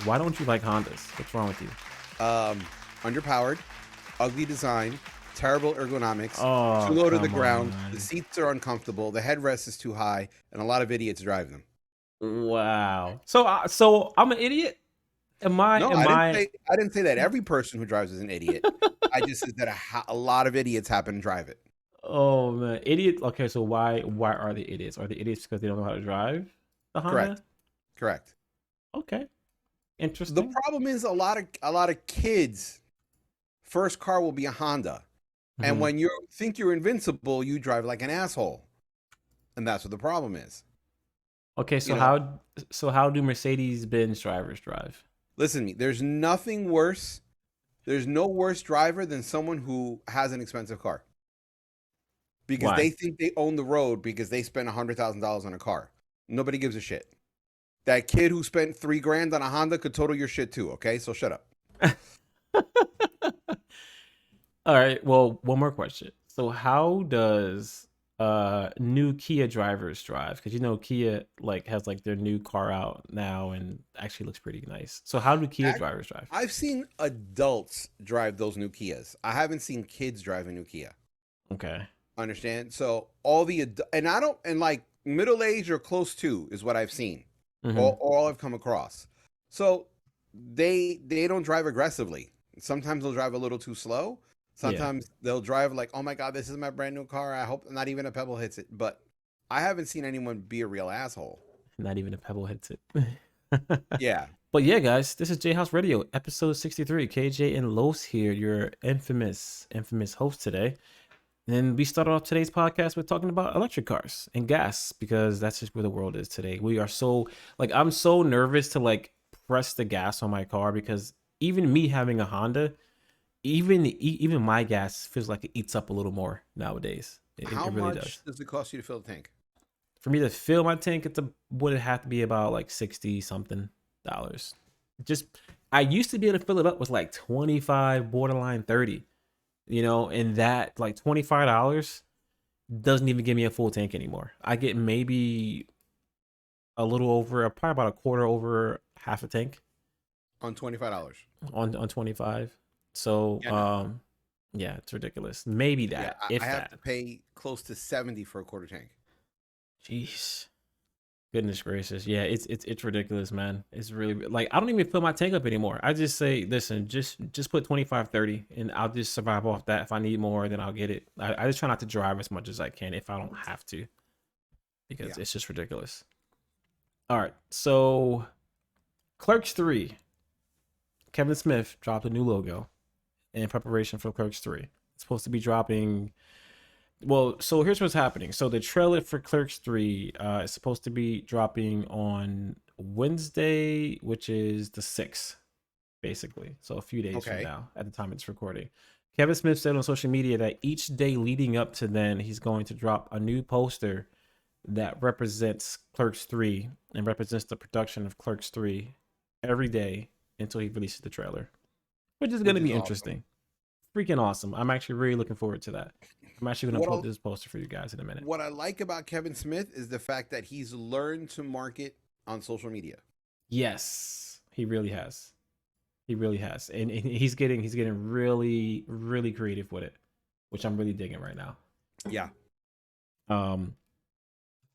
Why don't you like Hondas? What's wrong with you? Um, Underpowered, ugly design, terrible ergonomics, too Oh, low to the come ground. The on. seats are uncomfortable. The headrest is too high, and a lot of idiots drive them. Wow. So I'm an idiot? Am I No, am I I didn't say that every person who drives is an idiot. I just said that a lot of idiots happen to drive it. Oh man, idiot. Okay, so why are they idiots? Are they idiots because they don't know how to drive the Correct. Honda? Correct. Okay, The interesting. problem is a lot of kids first car will be a Honda. And Mhm. when you think you're invincible, you drive like an asshole. And that's what the problem is. Okay, You so know, how do Mercedes-Benz drivers drive? listen to me. There's nothing worse. There's no worse driver than someone who has an expensive car because Why? they think they own the road because they spent $100,000 on a car. Nobody gives a shit. That kid who spent 3 grand on a Honda could total your shit too. Okay, so shut up. All right. Well, one more question. So how does new Kia drivers drive? Because Kia like has like their new car out now and actually looks pretty nice. So how do Kia drivers drive? I've seen adults drive those new Kias. I haven't seen kids drive a new Kia. Okay. Understand? So all the and I don't and like middle age or close to is what I've seen. Mm-hmm. All I've come across. So they don't drive aggressively. Sometimes they'll drive a little too slow. Yeah. Sometimes they'll drive like, oh my god, this is my brand new car. I hope not even a pebble hits it. But I haven't seen anyone be a real asshole. Not even a pebble hits it. Yeah. But yeah, guys, this is JHouze Radio, episode 63. KJ and Los here, your infamous host today. And we start off today's podcast with talking about electric cars and gas because that's just where the world is today. We are so like I'm so nervous to like press the gas on my car because even me having a Honda, even my gas feels like it eats up a little more nowadays. How It really much does. does it cost you to fill the tank? For me to fill my tank, would it have to be about like 60 something dollars. Just I used to be able to fill it up with like 25, borderline 30, and that like $25 doesn't even give me a full tank anymore. I get maybe a little over, probably about a quarter over half a tank On $25. on 25. So Yeah, no. yeah, it's ridiculous. Maybe Yeah, that, I if have to that. pay close to 70 for a quarter tank. Jeez. Goodness gracious. Yeah, it's ridiculous, man. It's really like I don't even fill my tank up anymore. I just say, listen, just put 25, 30, and I'll just survive off that. If I need more, then I'll get it. I just try not to drive as much as I can if I don't have to, because Yeah. it's just ridiculous. All right. So Clerks 3. Kevin Smith dropped a new logo in preparation for Clerks 3. It's supposed to be dropping. Well, so here's what's happening. So the trailer for Clerks 3 is supposed to be dropping on Wednesday, which is the 6th, basically. So a few days from Okay. now at the time it's recording. Kevin Smith said on social media that each day leading up to then, he's going to drop a new poster that represents Clerks 3 and represents the production of Clerks 3 every day until he releases the trailer, which is going Which to is be awesome. interesting. Freaking awesome. I'm actually really looking forward to that. I'm actually going to What put I, this poster for you guys in a minute. what I like about Kevin Smith is the fact that he's learned to market on social media. Yes, he really has. He really has, and he's getting really really creative with it, which I'm really digging right now. Yeah. Um,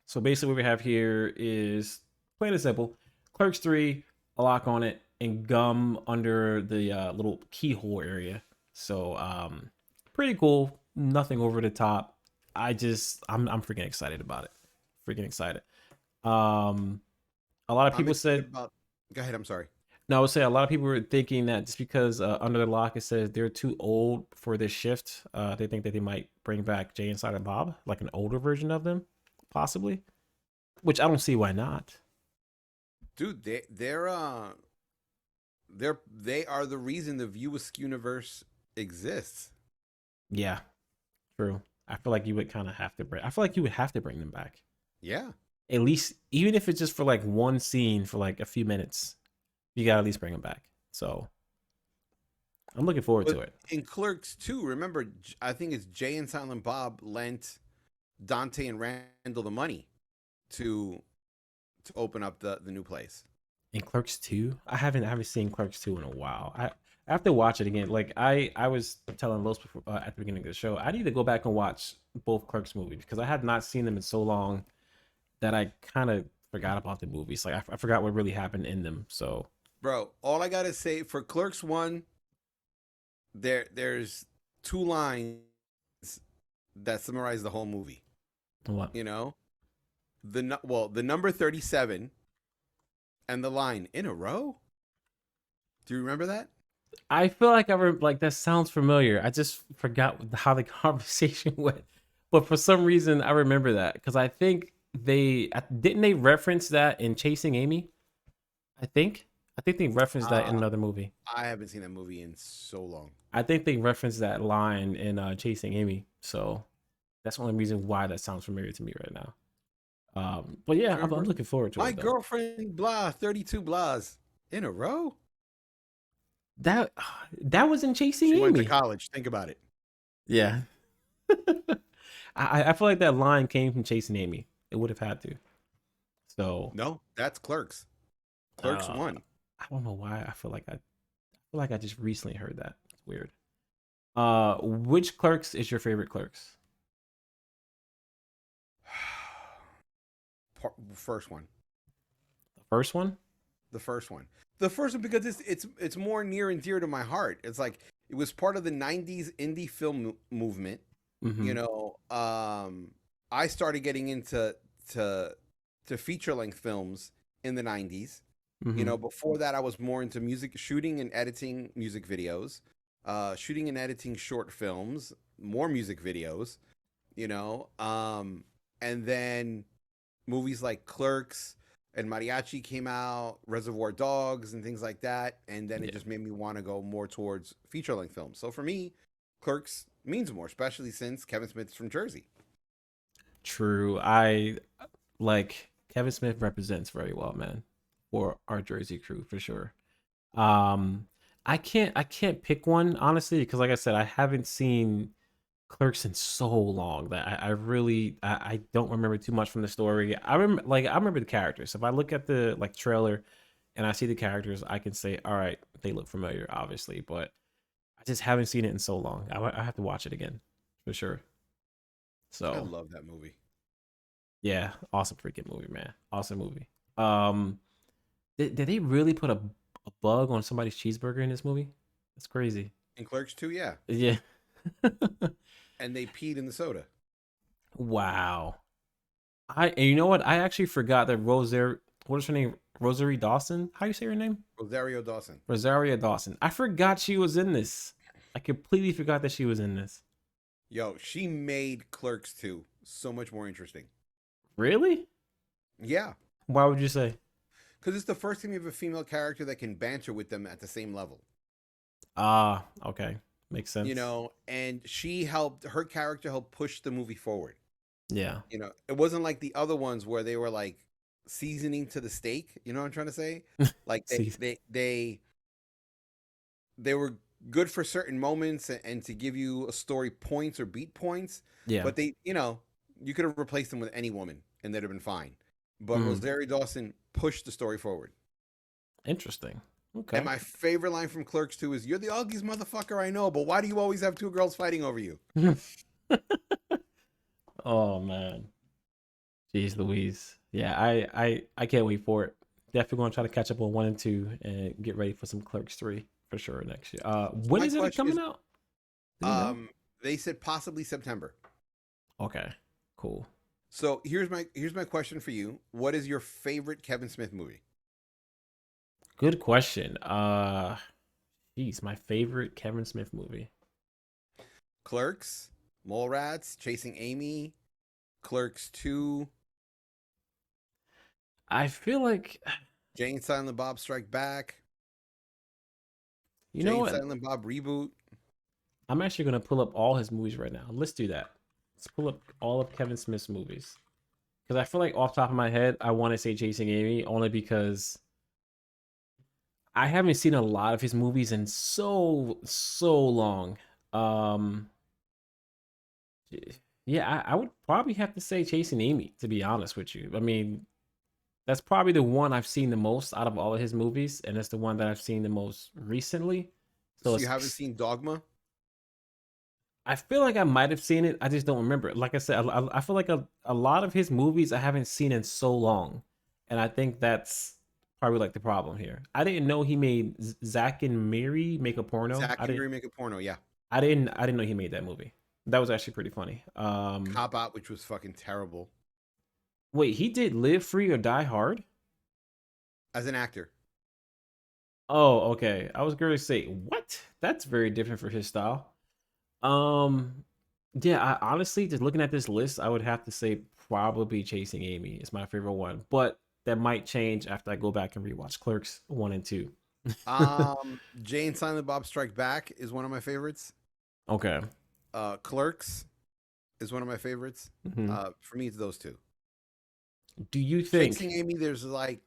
so basically, what we have here is plain and simple: Clerks 3, a lock on it, and gum under the little keyhole area. So pretty cool. Nothing over the top. I'm freaking excited about it. Freaking excited. Um, a lot of I'm people excited said about. Go ahead. I'm sorry. No, I would say a lot of people were thinking that just because under the lock it says they're too old for this shift, they think that they might bring back Jay and Silent Bob, like an older version of them, possibly. Which I don't see why not. Dude, they are the reason the View Askew universe exists. Yeah, true. I feel like you would kind of have to bring. I feel like you would have to bring them back. Yeah. At least, even if it's just for like one scene for like a few minutes, you gotta at least bring them back. So I'm looking forward But to it. in Clerks too, remember, I think it's Jay and Silent Bob lent Dante and Randall the money to open up the new place. And Clerks 2? I haven't seen Clerks 2 in a while. I have to watch it again. Like I was telling Los before, at the beginning of the show, I need to go back and watch both Clerks movies because I had not seen them in so long that I kind of forgot about the movies. Like I forgot what really happened in them. So Bro, all I gotta say for Clerks 1, there's two lines that summarize the whole movie. what? You know, the number 37 and the line "in a row." Do you remember that? I feel like like that sounds familiar. I just forgot how the conversation went, but for some reason I remember that because I think didn't they reference that in Chasing Amy. I think they referenced that in Uh, another movie. I haven't seen that movie in so long. I think they referenced that line in Chasing Amy. So that's the only reason why that sounds familiar to me right now. But yeah, I'm Remember, looking forward to my it though. girlfriend blah 32 blahs in a row. That that was in Chasing She went to Amy. college. Think about it. Yeah. I feel like that line came from Chasing Amy. It would have had to. So No, that's Clerks. Clerks uh, 1. I don't know why. I feel like I just recently heard that. It's weird. Which Clerks is your favorite Clerks? First one. The first one? The first one. The first one because it's more near and dear to my heart. It's like it was part of the 90s indie film movement. You Mm-hmm. know, I started getting into to to feature length films in the 90s. You Mm-hmm. know, before that I was more into music shooting and editing music videos, shooting and editing short films, more music videos, you know. And then movies like Clerks and Mariachi came out, Reservoir Dogs and things like that, and then it Yeah. just made me want to go more towards feature length films. So for me, Clerks means more, especially since Kevin Smith's from Jersey. True. I like Kevin Smith represents very well, man, for our Jersey crew for sure. Um, I can't pick one honestly because, like I said, I haven't seen Clerks in so long that I really I don't remember too much from the story. I remember the characters. If I look at the like trailer and I see the characters, I can say, all right, they look familiar, obviously, but I just haven't seen it in so long. I have to watch it again for sure. I So love that movie. yeah, awesome freaking movie, man. Awesome movie. Um, did they really put a bug on somebody's cheeseburger in this movie? That's crazy. In Clerks 2, yeah. Yeah. And they peed in the soda. Wow. And you know what? I actually forgot that what is her name? Rosary Dawson? How you say her name? Rosario Dawson. Rosaria Dawson. I forgot she was in this. I completely forgot that she was in this. Yo, she made Clerks 2 so much more interesting. Really? Yeah. Why would you say? Because it's the first time you have a female character that can banter with them at the same level. Ah, okay. Makes You sense. know, and her character helped push the movie forward. Yeah. You know, it wasn't like the other ones where they were like seasoning to the steak. You know what I'm trying to say? Like See. they were good for certain moments and to give you a story points or beat points, Yeah. but you could have replaced them with any woman and they'd have been fine. But Mm, Rosario Dawson pushed the story forward. interesting. And Okay. my favorite line from Clerks 2 is, "You're the ugliest motherfucker I know, but why do you always have two girls fighting over you?" Oh man. Jeez Louise. Yeah, I can't wait for it. Definitely gonna try to catch up on 1 and 2 and get ready for some Clerks 3 for sure next year. So When my is it question is, coming out? Do we know? um, they said possibly September. Okay. Cool. So here's my question for you. What is your favorite Kevin Smith movie? Good question. Geez, my favorite Kevin Smith movie. Clerks, Mallrats, Chasing Amy, Clerks 2, I feel like Jane Silent Bob Strike Back, you know Jane what? Silent Bob Reboot. I'm actually gonna pull up all his movies right now. Let's do that. Let's pull up all of Kevin Smith's movies. Because I feel like off the top of my head, I want to say Chasing Amy only because I haven't seen a lot of his movies in so long. Um, yeah, I would probably have to say Chasing Amy to be honest with you. I mean, That's probably the one I've seen the most out of all of his movies, and it's the one that I've seen the most recently. So So you haven't it's seen Dogma? I feel like I might have seen it. I just don't remember it. Like I said, I feel like a lot of his movies I haven't seen in so long, and I think that's probably like the problem here. I didn't know he made Zack and Miri make a porno. Zach and remake a porno, yeah. I didn't know he made that movie. That was actually pretty funny. Cop Out, which was fucking terrible Wait, he did Live Free or Die Hard? as an actor. Oh, okay. I was going to say what? That's very different for his style. Um, yeah, I honestly just looking at this list, I would have to say probably Chasing Amy is my favorite one, but that might change after I go back and rewatch Clerks 1 and 2. Jay and Silent Bob Strike Back is one of my favorites. Okay. Clerks is one of my favorites. Mhm. For me, it's those two. Do you Chasing think Amy, there's like,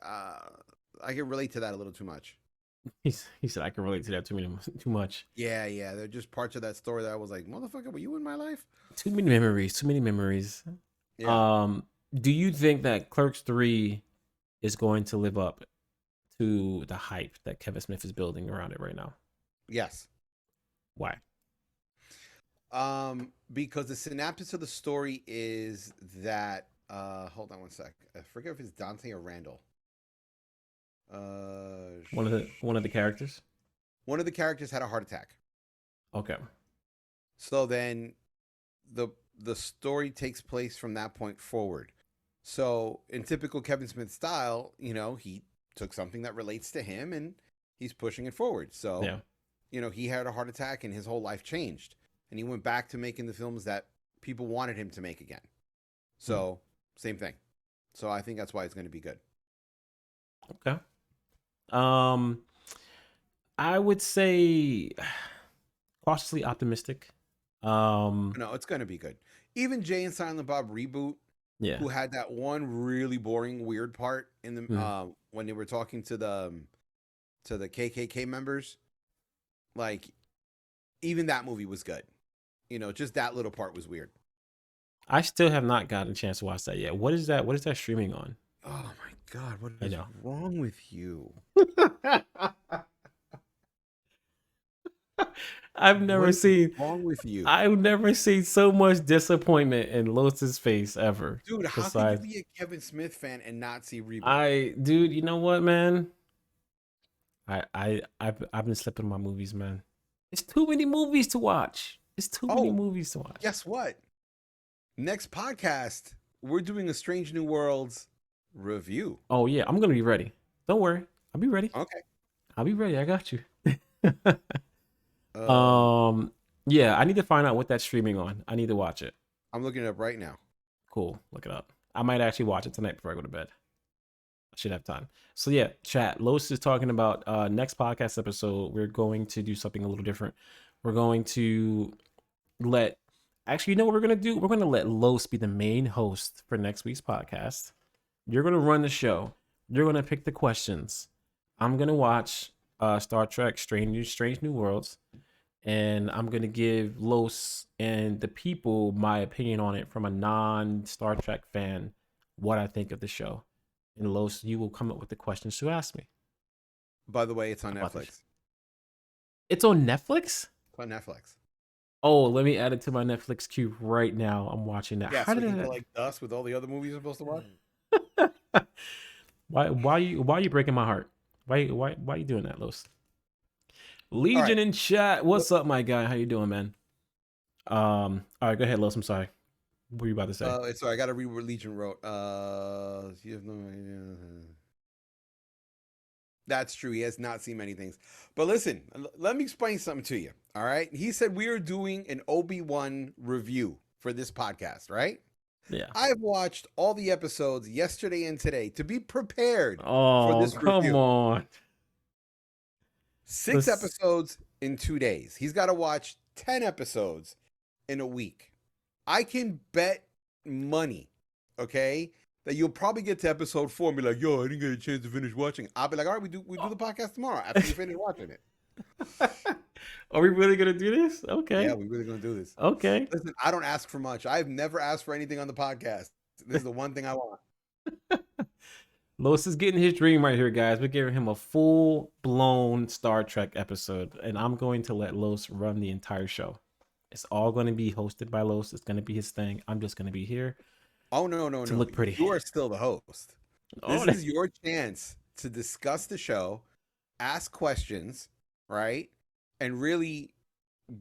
uh, I can relate to that a little too much. he said I can relate to that too much. Yeah, yeah. There are just parts of that story that I was like, motherfucker, were you in my life? Too many memories, too many memories. Yeah. Do you think that Clerks 3 is going to live up to the hype that Kevin Smith is building around it right now? Yes. Why? Because the synopsis of the story is that hold on one sec. I forget if it's Dante or Randall. One of the characters? One of the characters had a heart attack. Okay. So then the story takes place from that point forward. So in typical Kevin Smith style, he took something that relates to him and he's pushing it forward. So, Yeah. he had a heart attack and his whole life changed. And he went back to making the films that people wanted him to make again. So, same thing. So I think that's why it's going to be good. Okay. I would say cautiously optimistic. No, it's going to be good. Even Jay and Silent Bob reboot, Yeah. who had that one really boring, weird part in the when they were talking to the KKK members, like even that movie was good. Just that little part was weird. I still have not gotten a chance to watch that yet. What is that? What is that streaming on? Oh my god, what I is know. wrong with you? I've never What is seen wrong with you? I've never seen so much disappointment in Lotus's face ever. Dude, how can you be a Kevin Smith fan and not see Reboot? Dude, you know what, man? I've been slipping my movies, man. It's too many movies to watch. It's too many movies to watch. Guess what? Next podcast, we're doing a Strange New Worlds review. Oh yeah, I'm gonna be ready. Don't worry, I'll be ready. Okay. I'll be ready. I got you. Yeah, I need to find out what that's streaming on. I need to watch it. I'm looking it up right now. Cool, look it up. I might actually watch it tonight before I go to bed. I should have time. So yeah, chat. Los is talking about next podcast episode. We're going to do something a little different. We're going to actually, you know what we're gonna do? We're gonna let Los be the main host for next week's podcast. You're gonna run the show. You're gonna pick the questions. I'm gonna watch Star Trek Strange New Worlds, and I'm gonna give Los and the people my opinion on it from a non-Star Trek fan, what I think of the show. And Los, you will come up with the questions to ask me. By the way, it's on Netflix. It's on Netflix? It's on Netflix. Oh, let me add it to my Netflix queue right now. I'm watching that. Yeah, so you go like us with all the other movies you're supposed to watch. Why you breaking my heart? Why you doing that, Los? Legion in chat. What's up, my guy? How you doing, man? All right, go ahead, Los. I'm sorry. What were you about to say? Sorry, I gotta read what Legion wrote. You have no idea. That's true. He has not seen many things. But listen, let me explain something to you. All right. He said we are doing an Obi Wan review for this podcast, right? Yeah. I've watched all the episodes yesterday and today to be prepared for this review. Come on. 6 episodes in 2 days. He's got to watch 10 episodes in a week. I can bet money, okay, that you'll probably get to episode 4 and be like, yo, I didn't get a chance to finish watching. I'll be like, all right, we do the podcast tomorrow after you finish watching it. Are we really going to do this? Okay. Yeah, we're really going to do this. Okay. Listen, I don't ask for much. I've never asked for anything on the podcast. This is the one thing I want. Los is getting his dream right here, guys. We're giving him a full-blown Star Trek episode, and I'm going to let Los run the entire show. It's all going to be hosted by Los. It's going to be his thing. I'm just going to be here Oh no, no, to no. look pretty. You are still the host. Oh, This is your chance to discuss the show, ask questions, right? And really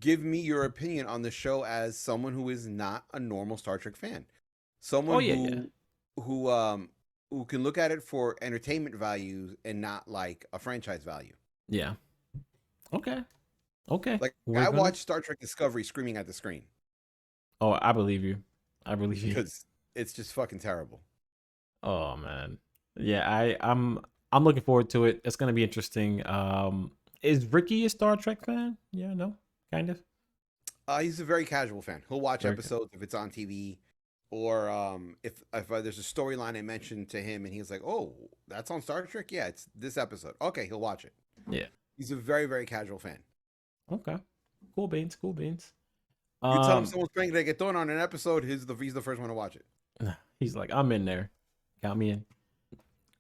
give me your opinion on the show as someone who is not a normal Star Trek fan. oh Someone yeah, yeah, who can look at it for entertainment value and not like a franchise value. yeah. Okay, okay. Like We're I gonna. watched Star Trek Discovery screaming at the screen Oh, I believe you. I believe you. because it's just fucking terrible. Oh man, yeah. I'm looking forward to it. It's gonna be interesting. Is Ricky a Star Trek fan? Yeah, no, kind of. He's a very casual fan. He'll watch Very good. episodes if it's on TV, or if there's a storyline I mentioned to him and he's like, "Oh, that's on Star Trek? Yeah, it's this episode." Okay, he'll watch it. Yeah. He's a very very casual fan. Okay. Cool beans. Cool beans. You tell him Um, someone's playing reggaeton on an episode, he's the first one to watch it. he's like, I'm in there. Count me in.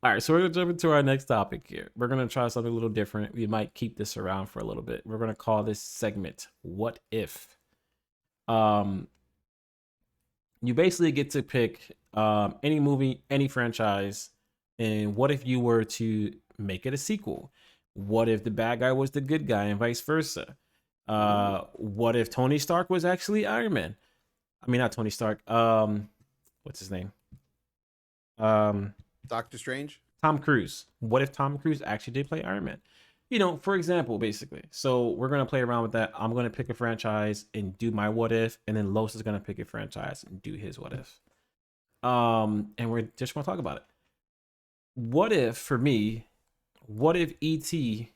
All right, so we're gonna jump into our next topic here. We're gonna try something a little different. We might keep this around for a little bit. We're gonna call this segment "What If." Um, you basically get to pick any movie, any franchise, and what if you were to make it a sequel? What if the bad guy was the good guy, and vice versa? What if Tony Stark was actually Iron Man? I mean, not Tony Stark. What's his name? Um, Doctor Strange. Tom Cruise. What if Tom Cruise actually did play Iron Man? You know, for example, basically. So we're gonna play around with that. I'm gonna pick a franchise and do my what if, and then Los is gonna pick a franchise and do his what if. And we're just gonna talk about it. What if, for me, what if E.T.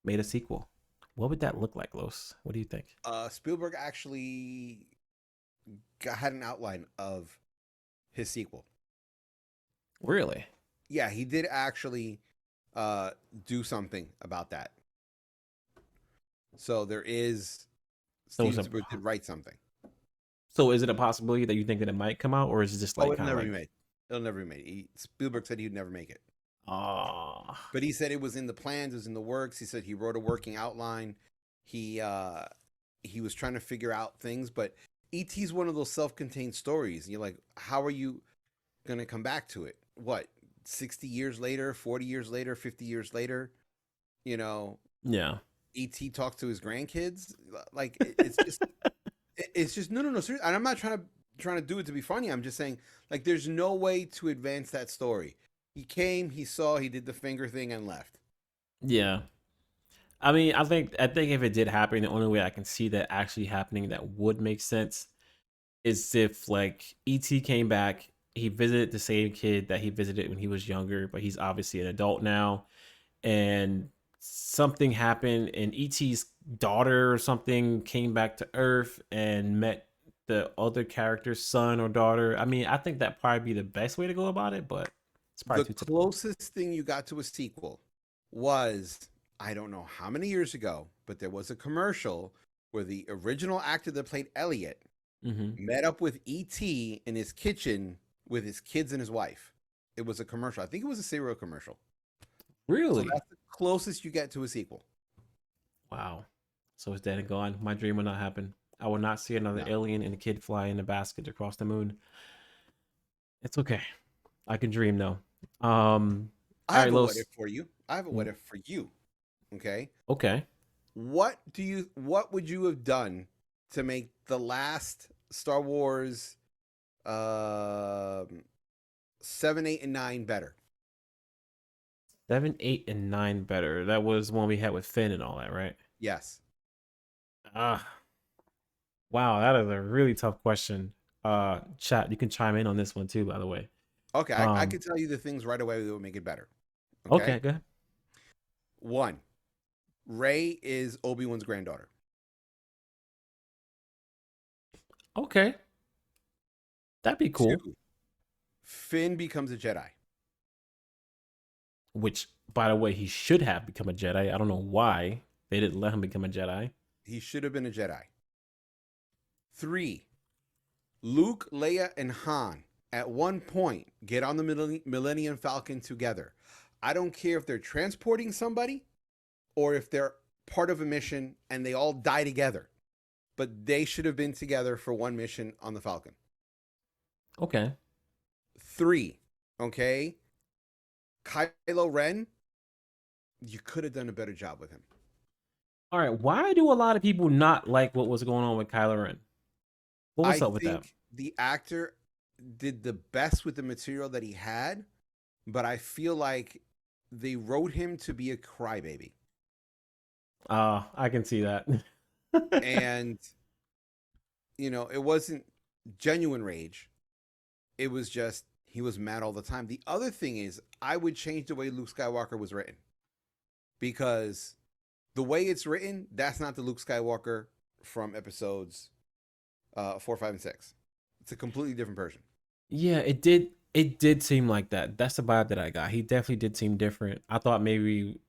made a sequel? What would that look like, Los? What do you think? Spielberg actually had an outline of his sequel. Really? Yeah, he did actually do something about that. So there is So, Steven Spielberg did write something. so is it a possibility that you think that it might come out, or is it just like It'll kind of never like, be made. It'll never be made. Spielberg said he'd never make it. oh, But he said it was in the plans, it was in the works. He said he wrote a working outline. He was trying to figure out things, but E.T.'s one of those self-contained stories. And you're like, how are you gonna come back to it? What, 60 years later, 40 years later, 50 years later? You know, yeah, E.T. talks to his grandkids. Like it's just no, seriously. And I'm not trying to do it to be funny. I'm just saying, like, there's no way to advance that story. He came, he saw, he did the finger thing and left. yeah. I mean, I think if it did happen, the only way I can see that actually happening that would make sense is if like ET came back, he visited the same kid that he visited when he was younger, but he's obviously an adult now, and something happened, and ET's daughter or something came back to Earth and met the other character's son or daughter. I mean, I think that probably be the best way to go about it, but it's probably The too typical. closest thing you got to a sequel was, I don't know how many years ago, but there was a commercial where the original actor that played Elliot Mm-hmm. met up with E.T. in his kitchen with his kids and his wife. It was a commercial. I think it was a cereal commercial. So Really? that's the closest you get to a sequel. Wow. So it's dead and gone. My dream will not happen. I will not see another No. alien and a kid fly in a basket across the moon. It's okay. I can dream though. Um. I All have right, a what Los. if for you. I have a what if for you. Okay. Okay. What would you have done to make the last Star Wars 7, 8, and 9 better? 7, 8, and 9 better. That was one we had with Finn and all that, right? Yes. Ah. Wow, that is a really tough question. Chat, you can chime in on this one too, by the way. Okay, I Um. could tell you the things right away that would make it better. Okay. Okay. Go ahead. 1, Rey is Obi-Wan's granddaughter. Okay. That'd be cool. 2, Finn becomes a Jedi. Which, by the way, he should have become a Jedi. I don't know why they didn't let him become a Jedi. He should have been a Jedi. 3, Luke, Leia, and Han at one point get on the Millennium Falcon together. I don't care if they're transporting somebody or if they're part of a mission and they all die together, but they should have been together for one mission on the Falcon. Okay. 3, okay? Kylo Ren, you could have done a better job with him. All right. Why do a lot of people not like what was going on with Kylo Ren? What was I up with that? think the actor did the best with the material that he had, but I feel like they wrote him to be a crybaby. I can see that. And, it wasn't genuine rage. It was just, he was mad all the time. The other thing is, I would change the way Luke Skywalker was written. Because the way it's written, that's not the Luke Skywalker from episodes 4, 5, and 6. It's a completely different person. Yeah, it did. It did seem like that. That's the vibe that I got. He definitely did seem different. I thought maybe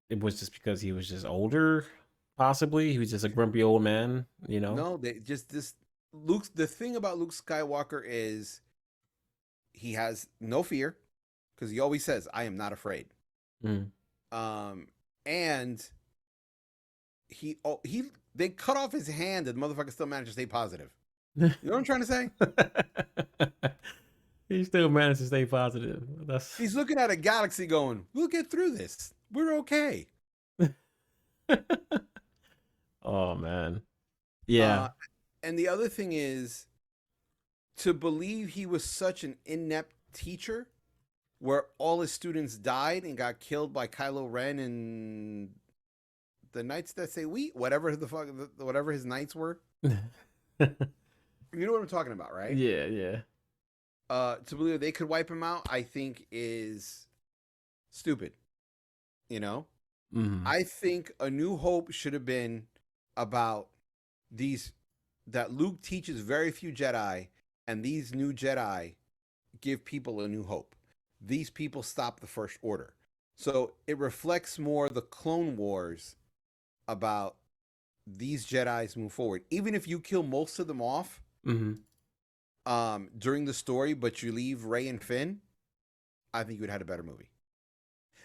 it was just because he was just older. Possibly he was just a grumpy old man. No, they just this Luke. The thing about Luke Skywalker is he has no fear because he always says, "I am not afraid." Mm. And they cut off his hand, and the motherfucker still managed to stay positive. You know what I'm trying to say? He still managed to stay positive. He's looking at a galaxy, going, "We'll get through this. We're okay." Oh man. Yeah. And the other thing is to believe he was such an inept teacher where all his students died and got killed by Kylo Ren and the Knights that say we, whatever the fuck, whatever his knights were. You know what I'm talking about, right? Yeah, yeah. To believe they could wipe him out, I think is stupid. Mm-hmm. I think A New Hope should have been about that Luke teaches very few Jedi, and these new Jedi give people a new hope. These people stop the First Order. So it reflects more the Clone Wars about these Jedis move forward. Even if you kill most of them off during the story, but you leave Rey and Finn, I think you would have had a better movie.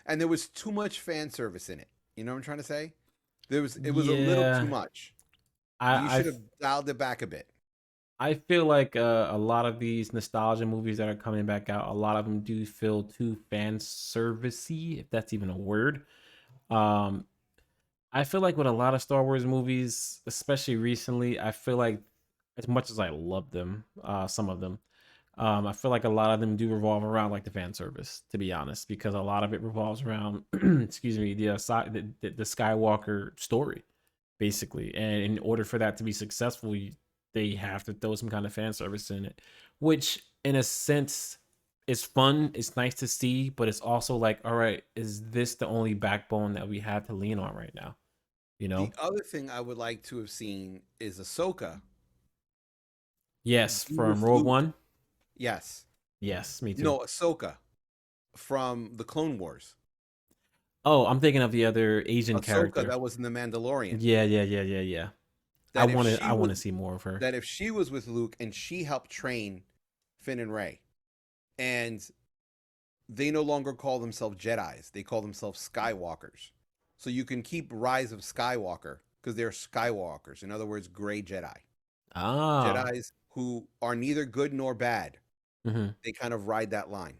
And there was too much fan service in it. You know what I'm trying to say? It was a little too much. You should have dialed it back a bit. I feel like a lot of these nostalgia movies that are coming back out, a lot of them do feel too fan servicey, if that's even a word. I feel like with a lot of Star Wars movies, especially recently, I feel like as much as I love them, some of them, I feel like a lot of them do revolve around like the fan service, to be honest, because a lot of it revolves around, excuse me, the Skywalker story, basically. And in order for that to be successful, they have to throw some kind of fan service in it, which in a sense is fun. It's nice to see, but it's also like, all right, is this the only backbone that we have to lean on right now? The other thing I would like to have seen is Ahsoka. Yes, from With Rogue Luke. One. Yes. Yes, me too. No, Ahsoka from the Clone Wars. Oh, I'm thinking of the other Asian character that was in The Mandalorian. Yeah. I want to see more of her. That if she was with Luke and she helped train Finn and Rey, and they no longer call themselves Jedis, they call themselves Skywalkers. So you can keep Rise of Skywalker because they're Skywalkers. In other words, gray Jedi. Jedis who are neither good nor bad. Mm-hmm. They kind of ride that line.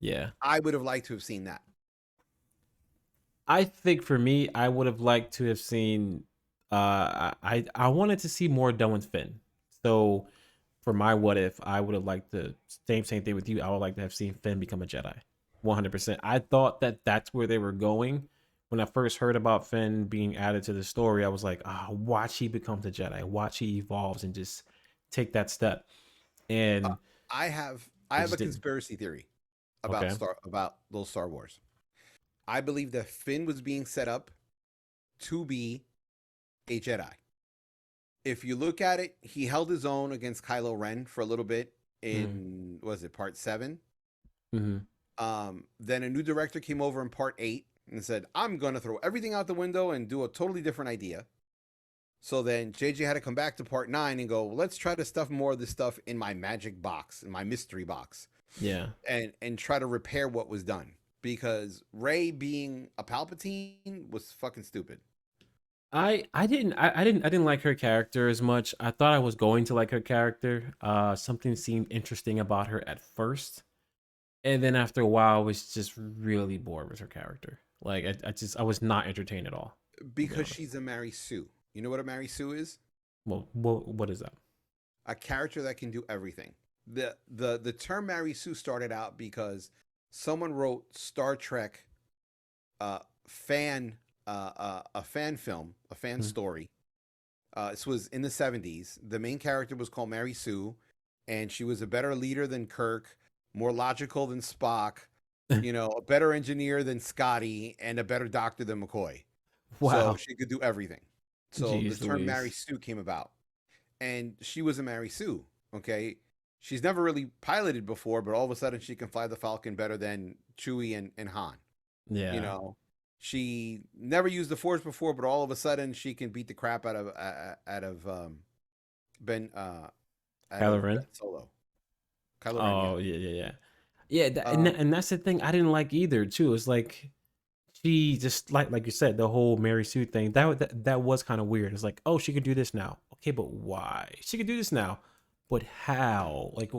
Yeah. I would have liked to have seen that. I think for me, I would have liked to have seen I wanted to see more done with Finn. So for my what if, I would have liked the same thing with you. I would like to have seen Finn become a Jedi. 100%. I thought that that's where they were going. When I first heard about Finn being added to the story, I was like, watch he becomes a Jedi. Watch he evolves and just take that step. And I have a conspiracy theory about those Star Wars. I believe that Finn was being set up to be a Jedi. If you look at it, he held his own against Kylo Ren for a little bit in was it part 7? Mm-hmm. Then a new director came over in part 8 and said, "I'm going to throw everything out the window and do a totally different idea." So then JJ had to come back to part 9 and go, well, let's try to stuff more of this stuff in my magic box, in my mystery box, Yeah. and try to repair what was done. Because Ray being a Palpatine was fucking stupid. I didn't like her character as much. I thought I was going to like her character. Something seemed interesting about her at first, and then after a while, I was just really bored with her character. Like I was not entertained at all. To be Because honest. she's a Mary Sue. You know what a Mary Sue is? Well, what is that? A character that can do everything. The term Mary Sue started out because someone wrote Star Trek fan a fan film, a fan Hmm. story. This was in the 70s. The main character was called Mary Sue, and she was a better leader than Kirk, more logical than Spock, a better engineer than Scotty, and a better doctor than McCoy. So Wow. she could do everything. So the Jeez term Mary Louise. Sue came about, and she was a Mary Sue. Okay, she's never really piloted before, but all of a sudden she can fly the Falcon better than Chewie and Han. You Yeah. know, she never used the Force before, but all of a sudden she can beat the crap Ben out Kylo of Ren. Ben Solo, Kylo Ren. Yeah. Oh yeah, yeah, yeah. Yeah, Um, and that's the thing I didn't like either too. It's like she just like you said, the whole Mary Sue thing. That was kind of weird. It's like, oh, she could do this now. Okay, but why? She could do this now, but how? Like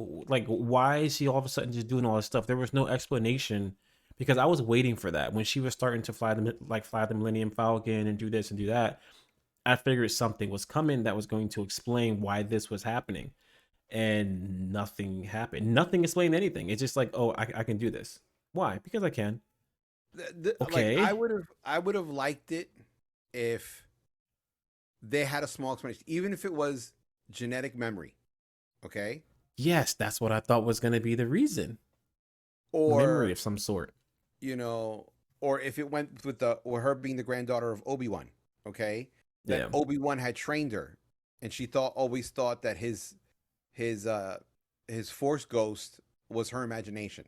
why is she all of a sudden just doing all this stuff? There was no explanation because I was waiting for that when she was starting to fly the Millennium Falcon and do this and do that. I figured something was coming that was going to explain why this was happening, and nothing happened. Nothing explained anything. It's just like, oh, I can do this. Why? Because I can. like Okay. I would have liked it if they had a small explanation, even if it was genetic memory. Okay, Yes, that's what I thought was going to be the reason. Memory or of some sort. you know, or if it went with her being the granddaughter of Obi Wan, okay, that Yeah. Obi Wan had trained her, and she always thought that his uh his Force ghost was her imagination,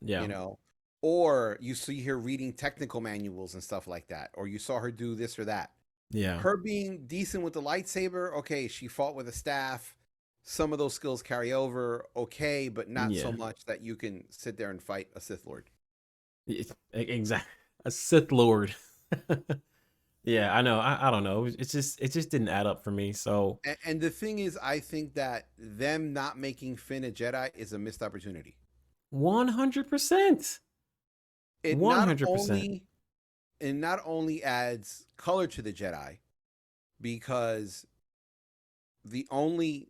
Yeah. you know, or you see her reading technical manuals and stuff like that, or you saw her do this or that. Yeah. Her being decent with the lightsaber, okay, she fought with a staff. Some of those skills carry over, okay, but not so Yeah. much that you can sit there and fight a Sith Lord. Exactly. A Sith Lord. Yeah, I know. I don't know. It just didn't add up for me. So And the thing is, I think that them not making Finn a Jedi is a missed opportunity. 100%. It not 100%. only it not only adds color to the Jedi because the only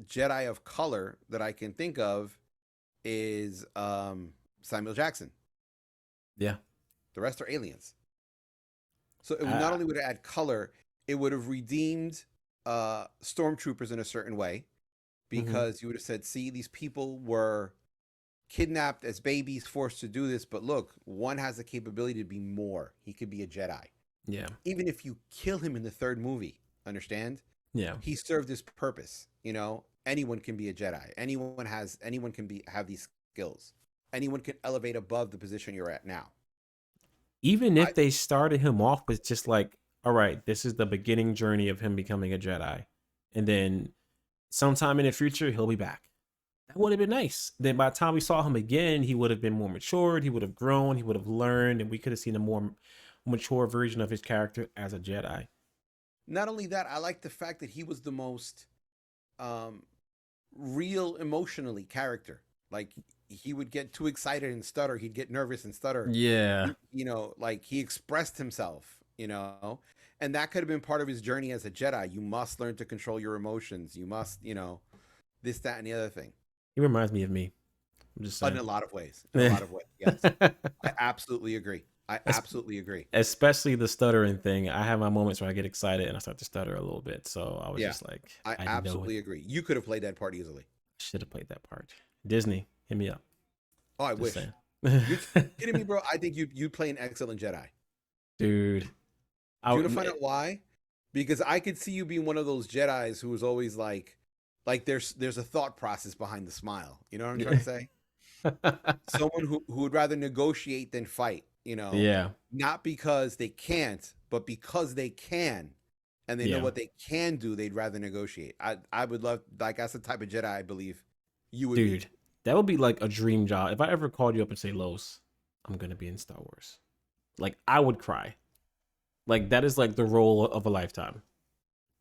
Jedi of color that I can think of is Samuel Jackson. Yeah. The rest are aliens. So it would not Uh, only would it add color, it would have redeemed stormtroopers in a certain way mhm. because you would have said, see, these people were kidnapped as babies, forced to do this, but look, one has the capability to be more. He could be a Jedi. Yeah. Even if you kill him in the third movie, understand? Yeah. He served his purpose. Anyone can be a Jedi. Anyone can have these skills. Anyone can elevate above the position you're at now. Even I if they started him off with just like, all right, this is the beginning journey of him becoming a Jedi, and then sometime in the future he'll be back. That would have been nice. Then by the time we saw him again, he would have been more matured. He would have grown. He would have learned, and we could have seen a more mature version of his character as a Jedi. Not only that, I like the fact that he was the most um real emotionally character. Like he would get too excited and stutter. He'd get nervous and stutter. Yeah. Like he expressed himself. And that could have been part of his journey as a Jedi. You must learn to control your emotions. You must, this, that, and the other thing. He reminds me of me. I'm just In saying. a lot of ways. In a lot of ways. Yes. I absolutely agree. I Es- absolutely agree. Especially the stuttering thing. I have my moments where I get excited and I start to stutter a little bit. So I was Yeah. just like, I I know it. absolutely agree. You could have played that part easily. Should have played that part. Disney, hit me up. Oh, I Just wish. saying. You're kidding me, bro. I think you'd play an excellent Jedi. Dude. Do I, you want to find out why? Because I could see you being one of those Jedi's who was always like there's a thought process behind the smile. You know what I'm trying to say? Someone who would rather negotiate than fight. you know, Yeah. not because they can't, but because they can, and they know Yeah. what they can do, they'd rather negotiate. I would love, like, that's the type of Jedi I believe you would be. Dude, that would be like a dream job. If I ever called you up and say, Los, I'm gonna be in Star Wars. Like I would cry. Like that is like the role of a lifetime.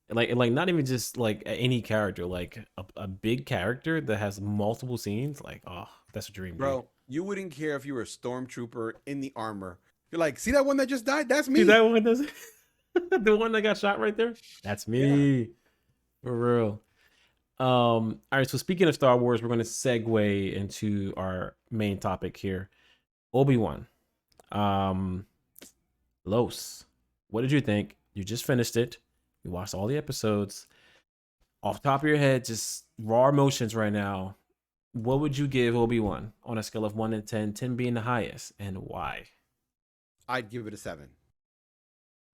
Like not even just like any character, like a big character that has multiple scenes. Like, oh, that's a dream, dude. Bro, you wouldn't care if you were a stormtrooper in the armor. You're like, see that one that just died? That's See me. that one? Does the one that got shot right there? That's Yeah. me, for real. All right. So speaking of Star Wars, we're going to segue into our main topic here. Obi Wan. Um, Los, what did you think? You just finished it. You watched all the episodes. Off the top of your head, just raw emotions right now. What would you give Obi Wan on a scale of 1 to 10, 10 being the highest, and why? I'd give it a 7.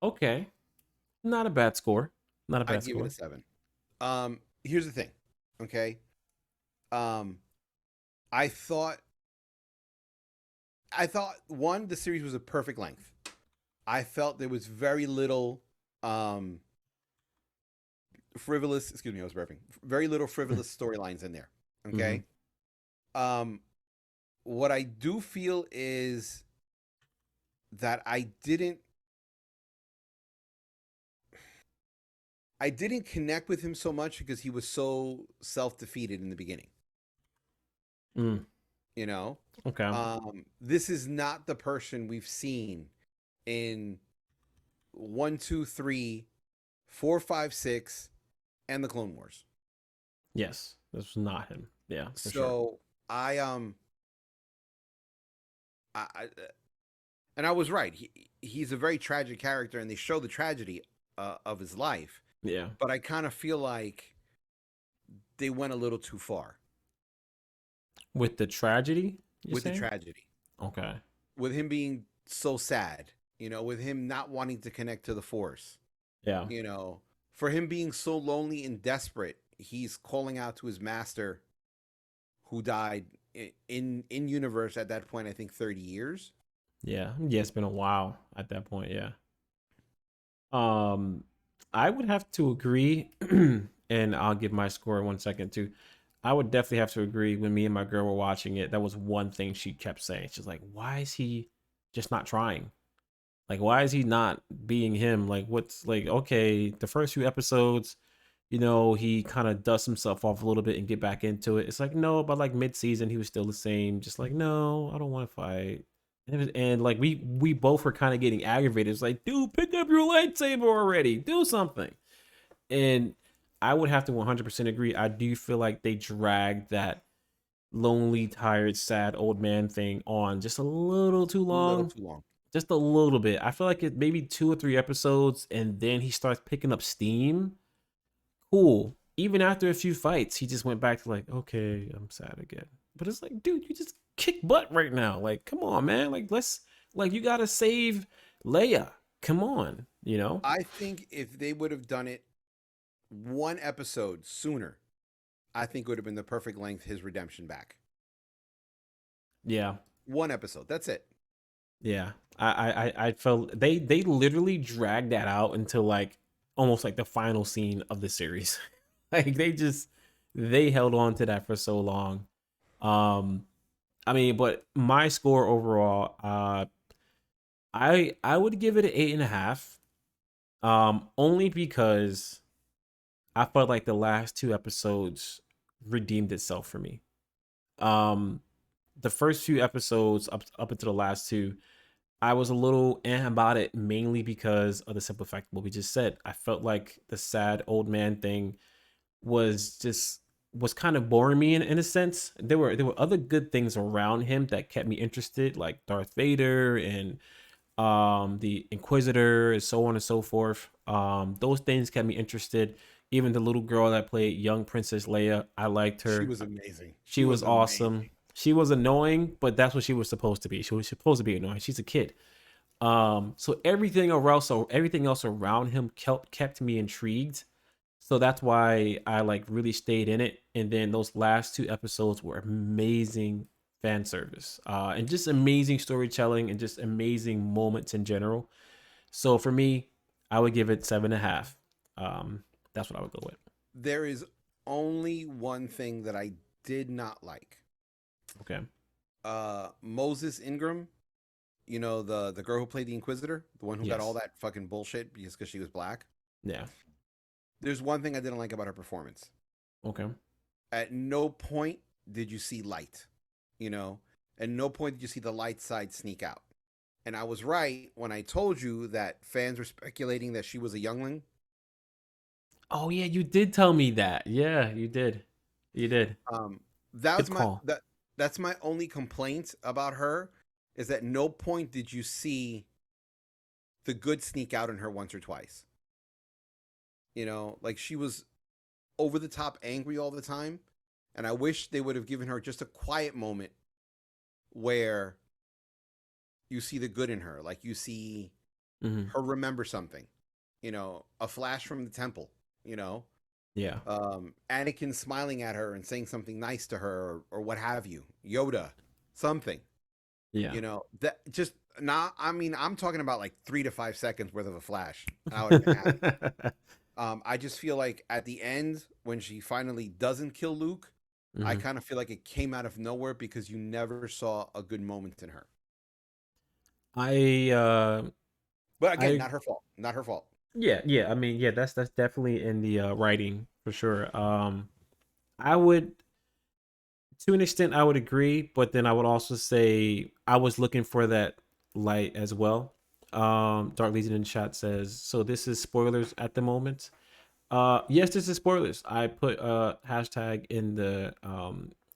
Okay, not a bad score. Not a bad I'd give it a score. 7. Here's the thing, okay? Um, I thought one, the series was a perfect length. I felt there was very little frivolous, excuse me, I was burping. Very little frivolous storylines in there. Okay? What I do feel is that I didn't connect with him so much because he was so self-defeated in the beginning. Mm, You know? okay. This is not the person we've seen in 1, 2, 3, 4, 5, 6, and the Clone Wars. Yes, this was not him. Yeah, for sure. So I and I was right. He's a very tragic character, and they show the tragedy of his life. Yeah. But I kind of feel like they went a little too far With the tragedy, you with the saying? tragedy, Okay. with him being so sad. You know, with him not wanting to connect to the Force. Yeah. You know, for him being so lonely and desperate, he's calling out to his master, who died in universe at that point. I think 30 years. Yeah. Yeah, it's been a while at that point. Yeah. Um, I would have to agree, and I'll give my score in 1 second too. I would definitely have to agree. When me and my girl were watching it, that was one thing she kept saying. She's like, "Why is he just not trying? Like, why is he not being him? Like, what's like? Okay, the first few episodes, he kind of dusts himself off a little bit and get back into it. It's like, no, but like mid-season, he was still the same. Just like, no, I don't want to fight. And like we both were kind of getting aggravated. It's like, dude, pick up your lightsaber already. Do something. And I would have to 100% agree. I do feel like they dragged that lonely, tired, sad old man thing on just a little too A little long. too long. Just a little bit. I feel like it maybe 2 or 3 episodes, and then he starts picking up steam. Cool. Even after a few fights, he just went back to like, okay, I'm sad again. But it's like, dude, you just kick butt right now. Like, come on, man. Like, you gotta save Leia. Come on, I think if they would have done it one episode sooner, I think it would have been the perfect length, his redemption back. Yeah, One episode. That's it. yeah. I felt they literally dragged that out until like almost like the final scene of the series. Like they held on to that for so long. Um, I mean, but my score overall, I would give it an 8.5. Only because I felt like the last 2 episodes redeemed itself for me. Um, the first few episodes up until the last two, I was a little about it, mainly because of the simple fact of what we just said. I felt like the sad old man thing was kind of boring me in a sense. There were other good things around him that kept me interested, like Darth Vader and the Inquisitor and so on and so forth. Those things kept me interested. Even the little girl that played young Princess Leia, I liked She her. was amazing. She She was was awesome. amazing. She was annoying, but that's what she was supposed to be. She was supposed to be annoying. She's a kid. So everything else around him kept me intrigued. So that's why I like really stayed in it. And then those last 2 episodes were amazing, fan service, and just amazing storytelling and just amazing moments in general. So for me, I would give it 7.5. That's what I would go with. There is only one thing that I did not like. Okay. Moses Ingram, you know, the girl who played the Inquisitor, the one who got all Yes. that fucking bullshit because she was black. Yeah. There's one thing I didn't like about her performance. Okay. At no point did you see light, you know? At no point did you see the light side sneak out. And I was right when I told you that fans were speculating that she was a youngling. Oh yeah, you did tell me that. Yeah, you did. You did. That Good was my call. that's my only complaint about her, is at no point did you see the good sneak out in her once or twice. You know, like she was over the top angry all the time, and I wish they would have given her just a quiet moment where you see the good in her, like you see Hmm. her remember something, you know, a flash from the temple, you know, Yeah. Anakin smiling at her and saying something nice to her, or what have you, Yoda, something, Yeah. you know, that just not. I mean, I'm talking about like 3 to 5 seconds worth of a flash. I would have been happy. I just feel like at the end, when she finally doesn't kill Luke, I Hmm. kind of feel like it came out of nowhere because you never saw a good moment in her. I But again, I not her fault. Not her fault. yeah, yeah. I mean, yeah, that's definitely in the writing for sure. I would, to an extent, I would agree, but then I would also say I was looking for that light as well. Dark Legion in chat says, so this is spoilers at the moment. Yes, this is spoilers. I put hashtag in the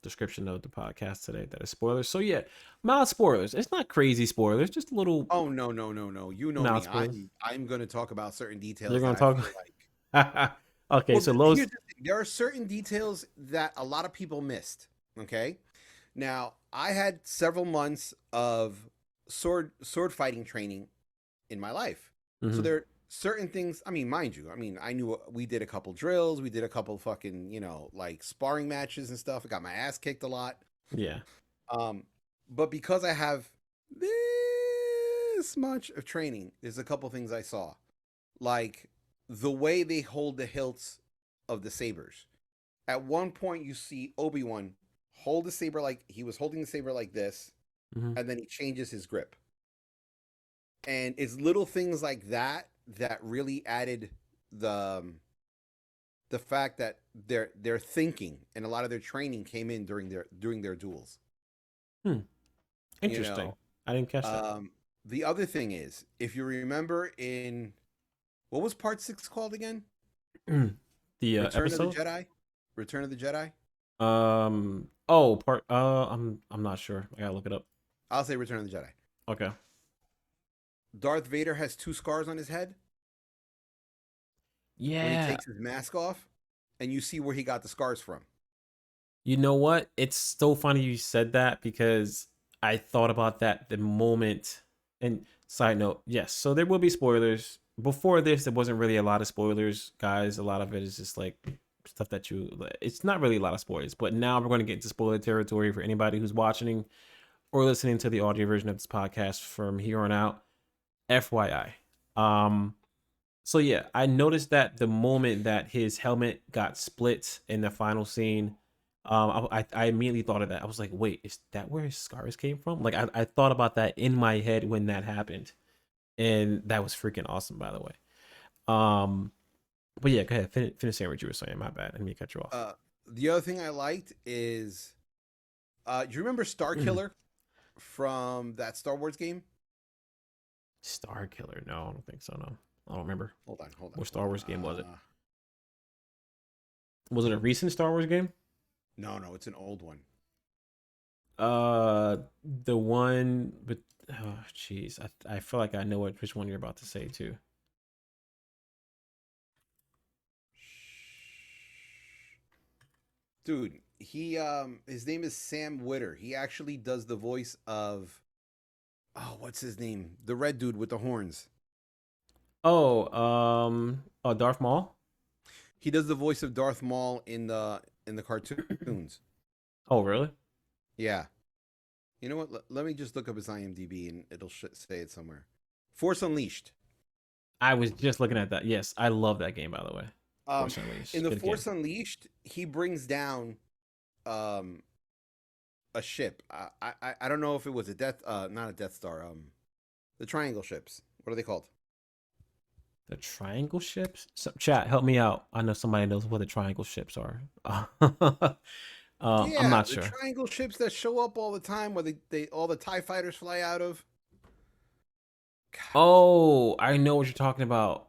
description of the podcast today that is spoilers. So yeah, mild spoilers. It's not crazy spoilers, just a little Oh no, no, no, no. You know mild me. spoilers. I'm going to talk about certain You're details that gonna I feel like. talk. Okay, Well, so here's Lowe's. the thing. There are certain details that a lot of people missed. Okay. Now, I had several months of sword fighting training in my life. So Hmm. there are certain things, I mean, mind you, I mean, I knew we did a couple drills, we did a couple fucking, you know, like sparring matches and stuff. I got my ass kicked a lot. Yeah. Um, but because I have this much of training, there's a couple things I saw. Like the way they hold the hilts of the sabers. At one point you see Obi-Wan hold the saber like he was holding the saber like this, Hmm. and then he changes his grip. And it's little things like that that really added the fact that their thinking and a lot of their training came in during their duels. Hmm. You Interesting. know, I didn't catch that. um, the other thing is, if you remember in what was Part 6 called again? The Return of the episode. Jedi. Return of the Jedi. Oh, part. I'm not sure. I gotta look it up. I'll say Return of the Jedi. Okay. Darth Vader has two scars on his head when he Yeah. takes his mask off, and you see where he got the scars from. You know what? It's so funny you said that because I thought about that the moment. And side note, yes, so there will be spoilers. Before this, there wasn't really a lot of spoilers, guys. A lot of it is just like stuff that you. It's not really a lot of spoilers, but now we're going to get into spoiler territory for anybody who's watching or listening to the audio version of this podcast from here on out. FYI. Um, so yeah, I noticed that the moment that his helmet got split in the final scene, I immediately thought of that. I was like, wait, is that where his scars came from? Like I thought about that in my head when that happened, and that was freaking awesome, by the way. Um, but yeah, go ahead, finish saying what you were saying. My bad, I didn't mean to cut you off. The other thing I liked is, do you remember Star Killer from that Star Wars game? Star Killer? No, I don't think so. No, I don't remember. Hold on, hold on, What hold Star on. Wars game was it? Was it a recent Star Wars game? No, no, it's an old one. The one with oh jeez, I feel like I know which one you're about to say too. Dude, his name is Sam Witter. He actually does the voice of, oh, what's his name? The red dude with the horns. Oh, oh, Darth Maul. He does the voice of Darth Maul in the cartoons. Oh, really? Yeah. You know what? Let me just look up his IMDb and it'll say it somewhere. Force Unleashed. I was just looking at that. Yes, I love that game, by the way. Um, Force in Unleashed, the good game. Force Unleashed, he brings down um a ship. I don't know if it was a not a Death Star. The triangle ships. What are they called? The triangle ships. So, chat, help me out. I know somebody knows what the triangle ships are. I'm Yeah, not the sure. triangle ships that show up all the time, where they all the Tie fighters fly out of. God, Oh, I know what you're talking about.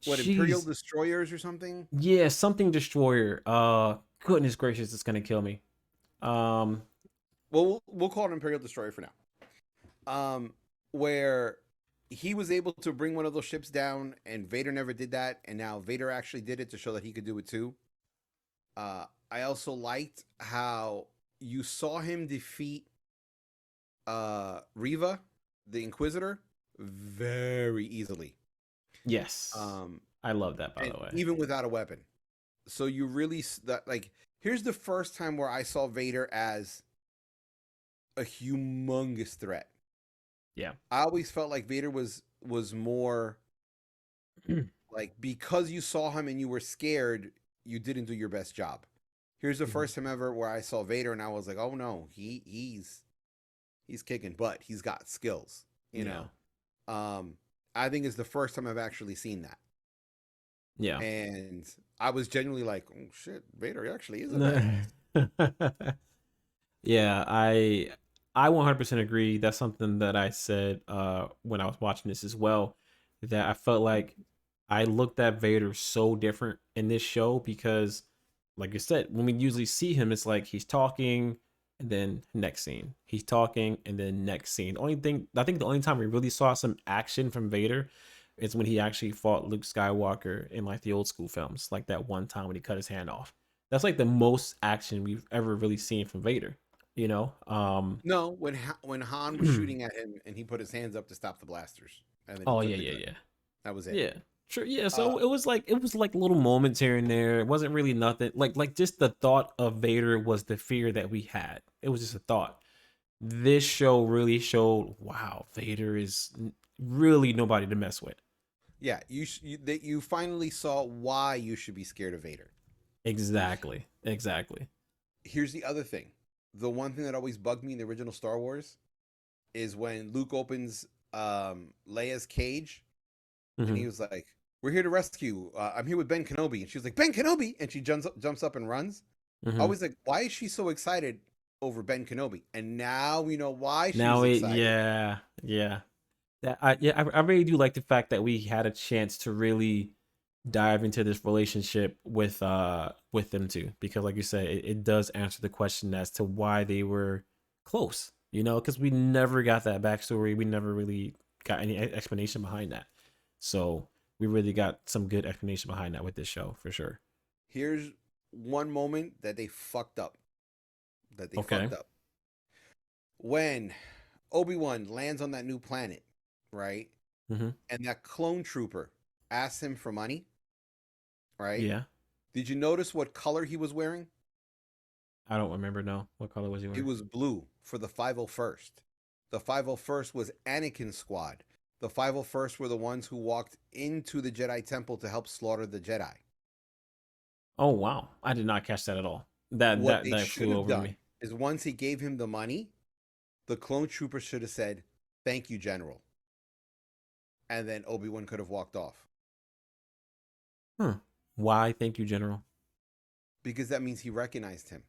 what Imperial Jeez. destroyers or something? Yeah, something destroyer. Goodness gracious, it's gonna kill me. Um, Well, we'll call it Imperial destroyer for now. Where he was able to bring one of those ships down, and Vader never did that, and now Vader actually did it to show that he could do it too. I also liked how you saw him defeat Riva, the Inquisitor, very easily. yes, Um, I love that, by and the way. even without a weapon. So you really that like here's the first time where I saw Vader as a humongous threat. Yeah. I always felt like Vader was more like, because you saw him and you were scared, you didn't do your best job. Here's the Mhm. first time ever where I saw Vader and I was like, oh no, he's kicking butt. He's got skills, you Yeah. know. Um, I think it's the first time I've actually seen that. Yeah. And I was genuinely like, oh shit, Vader actually is a badass. Yeah, I 100% agree. That's something that I said when I was watching this as well, that I felt like I looked at Vader so different in this show because like you said, when we usually see him, it's like he's talking and then next scene. He's talking and then next scene. The only thing I think the only time we really saw some action from Vader is when he actually fought Luke Skywalker in like the old school films, like that one time when he cut his hand off. That's like the most action we've ever really seen from Vader, you know? No, when Han was shooting at him and he put his hands up to stop the blasters, and then he Oh took yeah, the yeah, gun. yeah. That was it. Yeah. Sure. Yeah. Uh, So it was like little moments here and there. It wasn't really nothing. Like just the thought of Vader was the fear that we had. It was just a thought. This show really showed, wow, Vader is really nobody to mess with. yeah, that you finally saw why you should be scared of Vader. Exactly. Exactly. Here's the other thing. The one thing that always bugged me in the original Star Wars is when Luke opens Leia's cage and Hmm. he was like, "We're here to rescue. I'm here with Ben Kenobi," and she was like, "Ben Kenobi," and she jumps up and runs. I Hmm. was like, "Why is she so excited over Ben Kenobi?" And now we know why she was Now it, excited. yeah, yeah. I really do like the fact that we had a chance to really dive into this relationship with them two, because like you said, it does answer the question as to why they were close, you know, because we never got that backstory. We never really got any explanation behind that. So we really got some good explanation behind that with this show for sure. Here's one moment that they fucked up. That they Okay. fucked up when Obi Wan lands on that new planet, right? Hmm. And that clone trooper asks him for money, right? Yeah. Did you notice what color he was wearing? I don't remember. No, what color was he It wearing? was blue for the 501st. The 501st was Anakin's squad. The 501st were the ones who walked into the Jedi Temple to help slaughter the Jedi. Oh wow, I did not catch that at all. That What that they that should flew have over done me. is, once he gave him the money, the clone trooper should have said, "Thank you, General." And then Obi-Wan could have walked off. Huh. Why? Thank you, General. Because that means he recognized him.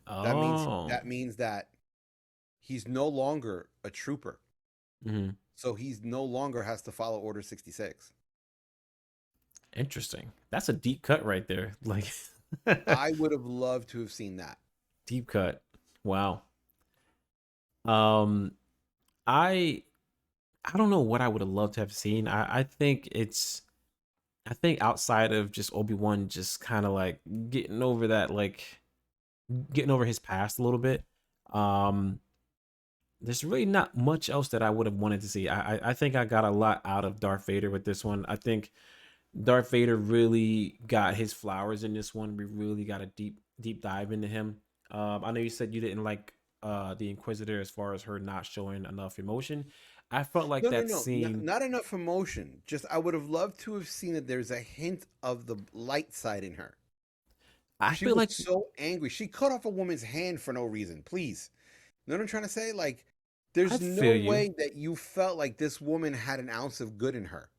That means Oh. that means that he's no longer a trooper. Hmm. So he's no longer has to follow Order 66. Interesting. That's a deep cut right there. Like I would have loved to have seen that. deep cut. Wow. Um, I I don't know what I would have loved to have seen. I think outside of just Obi-Wan just kind of like getting over that, like getting over his past a little bit. Um, there's really not much else that I would have wanted to see. I think I got a lot out of Darth Vader with this one. I think Darth Vader really got his flowers in this one. We really got a deep dive into him. I know you said you didn't like. the Inquisitor as far as her not showing enough emotion. I felt like No, no, that no, scene. not enough emotion. Just I would have loved to have seen that there's a hint of the light side in her. I She feel was like so angry. She cut off a woman's hand for no reason. Please, you know what I'm trying to say? Like, there's I no feel you. way that you felt like this woman had an ounce of good in her.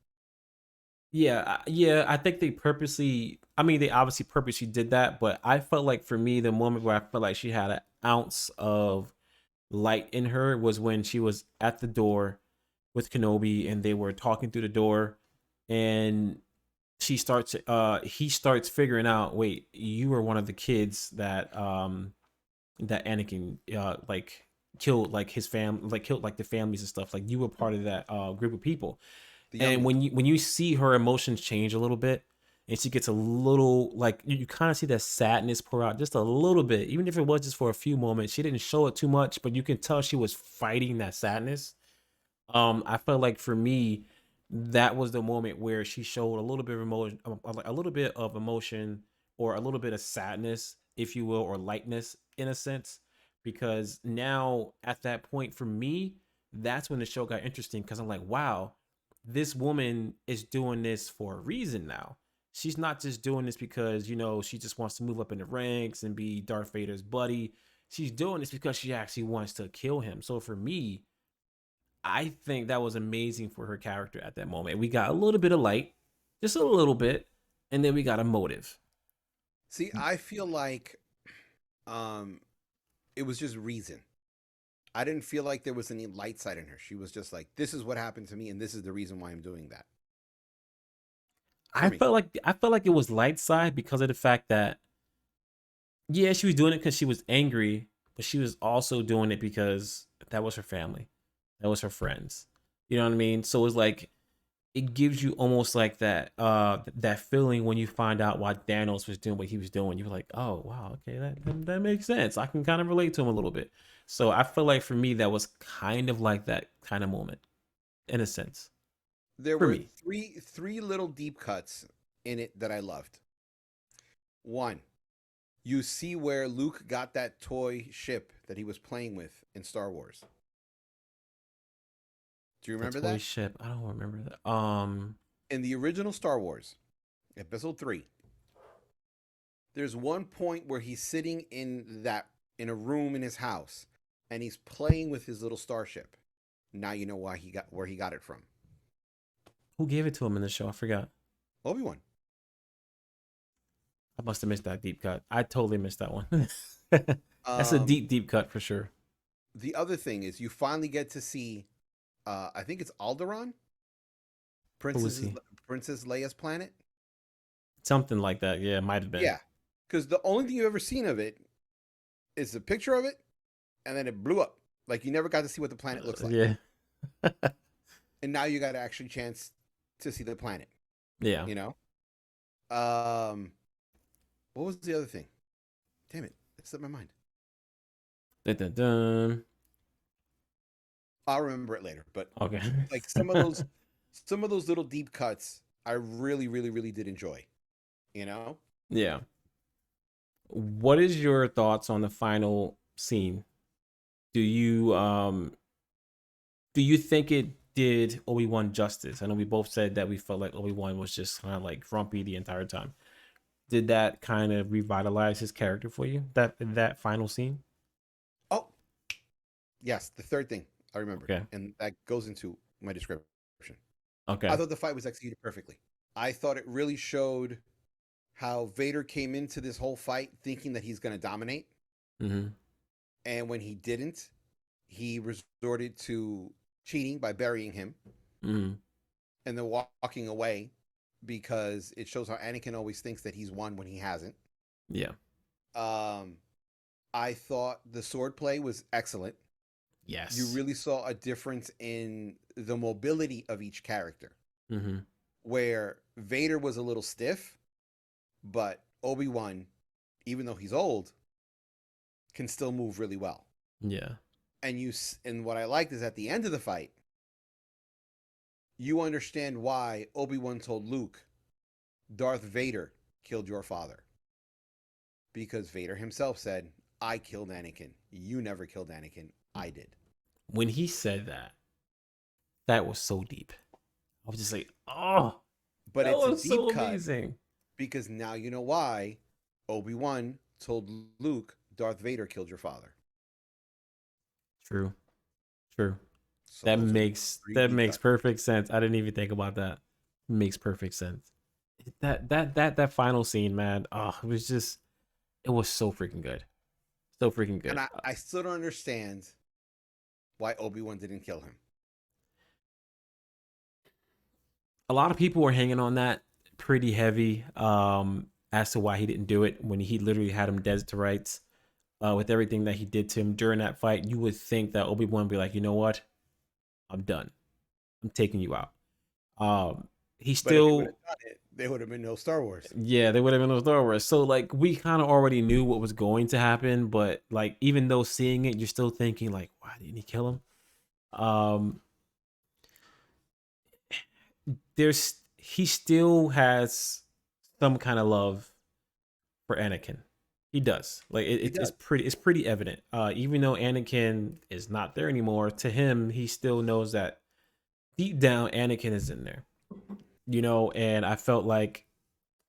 Yeah, yeah. I think they purposely. I mean, they obviously purposely did that, but I felt like for me, the moment where I felt like she had an ounce of light in her was when she was at the door with Kenobi, and they were talking through the door, and he starts figuring out, wait, you were one of the kids that Anakin like killed, like his fam, like killed like the families and stuff, like you were part of that group of people. The And younglings. when you see her emotions change a little bit, and she gets a little, like, you kind of see that sadness pour out just a little bit, even if it was just for a few moments. She didn't show it too much, but you can tell she was fighting that sadness. I felt like for me, that was the moment where she showed a little bit of emotion, a little bit of emotion, or a little bit of sadness, if you will, or lightness in a sense. Because now at that point, for me, that's when the show got interesting. Because I'm like, wow, this woman is doing this for a reason now. She's not just doing this because, she just wants to move up in the ranks and be Darth Vader's buddy. She's doing this because she actually wants to kill him. So for me, I think that was amazing for her character at that moment. We got a little bit of light, just a little bit, and then we got a motive. See, I feel like um, it was just reason. I didn't feel like there was any light side in her. She was just like, "This is what happened to me, and this is the reason why I'm doing that." For me, I felt like it was light side because of the fact that, yeah, she was doing it because she was angry, but she was also doing it because that was her family, that was her friends. You know what I mean? So it's like it gives you almost like that feeling when you find out why Thanos was doing what he was doing. You're like, oh wow, okay, that makes sense. I can kind of relate to him a little bit. So I feel like for me that was kind of like that kind of moment in a sense there for were me. three little deep cuts in it that I loved. One, you see where Luke got that toy ship that he was playing with in Star Wars. Do you The remember toy that? ship. I don't remember that. In the original Star Wars, Episode 3, there's one point where he's sitting in a room in his house and he's playing with his little starship. Now you know where he got it from. Who gave it to him in the show? I forgot. Obi Wan. I must have missed that deep cut. I totally missed that one. That's a Um, deep cut for sure. the other thing is you finally get to see. I think it's Alderaan, Who was Princess he? Princess Leia's planet. Something like that. Yeah, it might have been. Yeah, because the only thing you've ever seen of it is a picture of it, and then it blew up. Like you never got to see what the planet looks like, Yeah. and now you got actually chance to see the planet. Yeah. You know. Um, what was the other thing? Damn it, it slipped my mind. Dun, dun, dun. I'll remember it later. But Okay. like some of those little deep cuts, I really, really, really did enjoy. You know. Yeah. What is your thoughts on the final scene? Do you um do you think it did Obi-Wan justice? I know we both said that we felt like Obi-Wan was just kind of like grumpy the entire time. Did that kind of revitalize his character for you? That final scene? Oh, yes, the third thing I remembered, Okay. and that goes into my description. I Okay. thought the fight was executed perfectly. I thought it really showed how Vader came into this whole fight thinking that he's going to dominate, Mhm. and when he didn't, he resorted to cheating by burying him Mhm. and then walking away because it shows how Anakin always thinks that he's won when he hasn't. Yeah. Um, I thought the sword play was excellent. You Yes. really saw a difference in the mobility of each character, Mhm. where Vader was a little stiff, but Obi-Wan, even though he's old, can still move really well. Yeah. And what I liked is at the end of the fight, you understand why Obi-Wan told Luke, Darth Vader killed your father. Because Vader himself said, I killed Anakin. You never killed Anakin. I did. When he said that, that was so deep. I was just like, oh, But that it's a was deep so cut amazing. because now you know why Obi-Wan told Luke Darth Vader killed your father. True, true. So those are three That deep makes cuts. perfect sense. I didn't even think about that. Makes perfect sense. That final scene, man. Oh, it was so freaking good. So freaking And good. I still don't understand why Obi-Wan didn't kill him. A lot of people were hanging on that pretty heavy as to why he didn't do it when he literally had him dead to rights with everything that he did to him during that fight. You would think that Obi-Wan would be like, you know what? I'm done. I'm taking you out. He But if he would still, have done it, there would have been no Star Wars. yeah, they would have been no Star Wars. So like we kind of already knew what was going to happen, but like even though seeing it, you're still thinking like, why didn't he kill him? Um, he still has some kind of love for Anakin. He does. Like He does. it's pretty evident. Even though Anakin is not there anymore, to him he still knows that deep down Anakin is in there. You know, and I felt like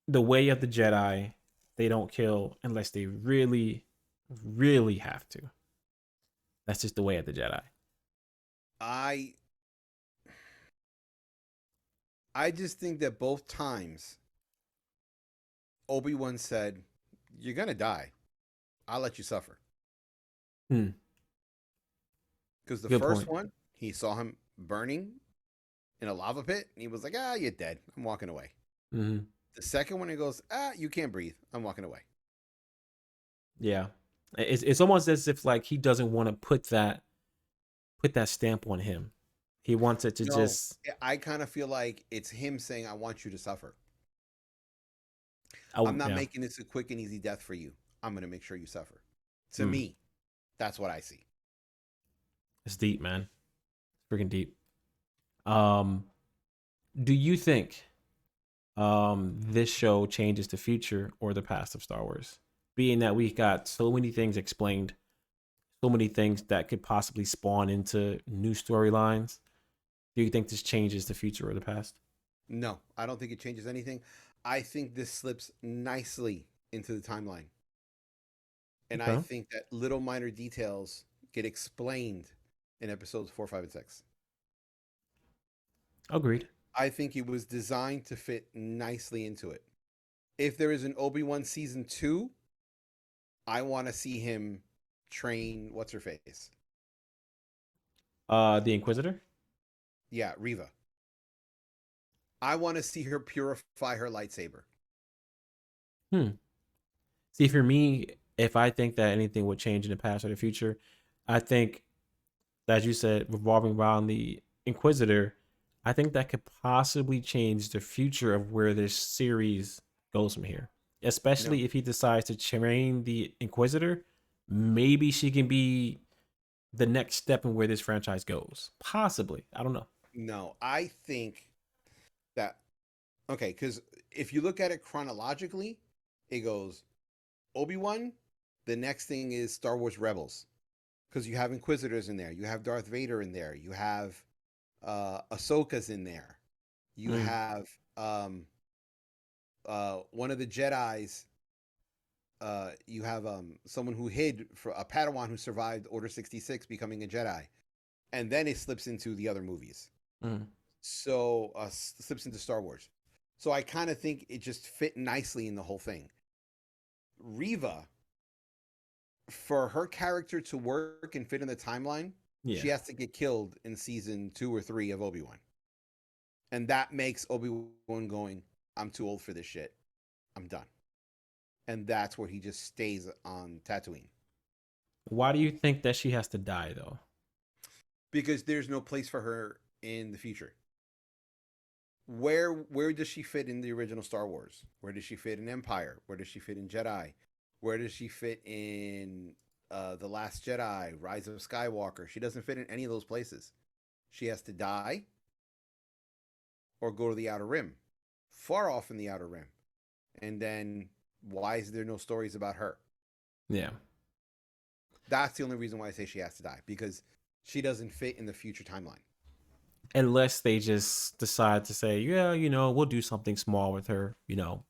the way of the Jedi, they don't kill unless they really, really have to. That's just the way of the Jedi. I I just think that both times Obi-Wan said, "You're going to die. I'll let you suffer." Hmm. Because the Good first point. one, he saw him burning in a lava pit, and he was like, "Ah, you're dead. I'm walking away." Hmm. The second one, he goes, "Ah, you can't breathe. I'm walking away." Yeah, it's almost as if like he doesn't want to put that stamp on him. He wants it to No, just. I kind of feel like it's him saying, "I want you to suffer. I'm Oh not yeah, making this a quick and easy death for you. I'm going to make sure you suffer." To mm, me, that's what I see. it's deep, man. It's freaking deep. Um, do you think this show changes the future or the past of Star Wars? Being that we got so many things explained, so many things that could possibly spawn into new storylines. Do you think this changes the future or the past? No, I don't think it changes anything. I think this slips nicely into the timeline. And I Okay, think that little minor details get explained in episodes 4, 5, and 6. agreed. I think it was designed to fit nicely into it. If there is an Obi-Wan season 2, I want to see him train what's her face? The Inquisitor. Yeah, Riva. I want to see her purify her lightsaber. Hmm. See, for me, if I think that anything would change in the past or the future, I think, as you said, revolving around the Inquisitor, I think that could possibly change the future of where this series goes from here. No, Especially if he decides to train the Inquisitor, maybe she can be the next step in where this franchise goes. Possibly. I don't know. no. I think that, okay, because if you look at it chronologically, it goes Obi-Wan, the next thing is Star Wars Rebels. Because you have Inquisitors in there, you have Darth Vader in there, you have Ahsoka's in there, you Mm, have one of the Jedi's. You have someone who hid for a Padawan who survived Order 66, becoming a Jedi, and then it slips into the other movies. mm. So slips into Star Wars. So I kind of think it just fit nicely in the whole thing. Riva, for her character to work and fit in the timeline, Yeah. she has to get killed in season 2 or 3 of Obi-Wan. And that makes Obi-Wan going, "I'm too old for this shit. I'm done." And that's where he just stays on Tatooine. Why do you think that she has to die though? Because there's no place for her in the future. Where does she fit in the original Star Wars? Where does she fit in Empire? Where does she fit in Jedi? Where does she fit in The Last Jedi, Rise of Skywalker? She doesn't fit in any of those places. She has to die or go to the Outer Rim, far off in the Outer Rim. And then why is there no stories about her? Yeah. That's the only reason why I say she has to die, because she doesn't fit in the future timeline. Unless they just decide to say, yeah, we'll do something small with her,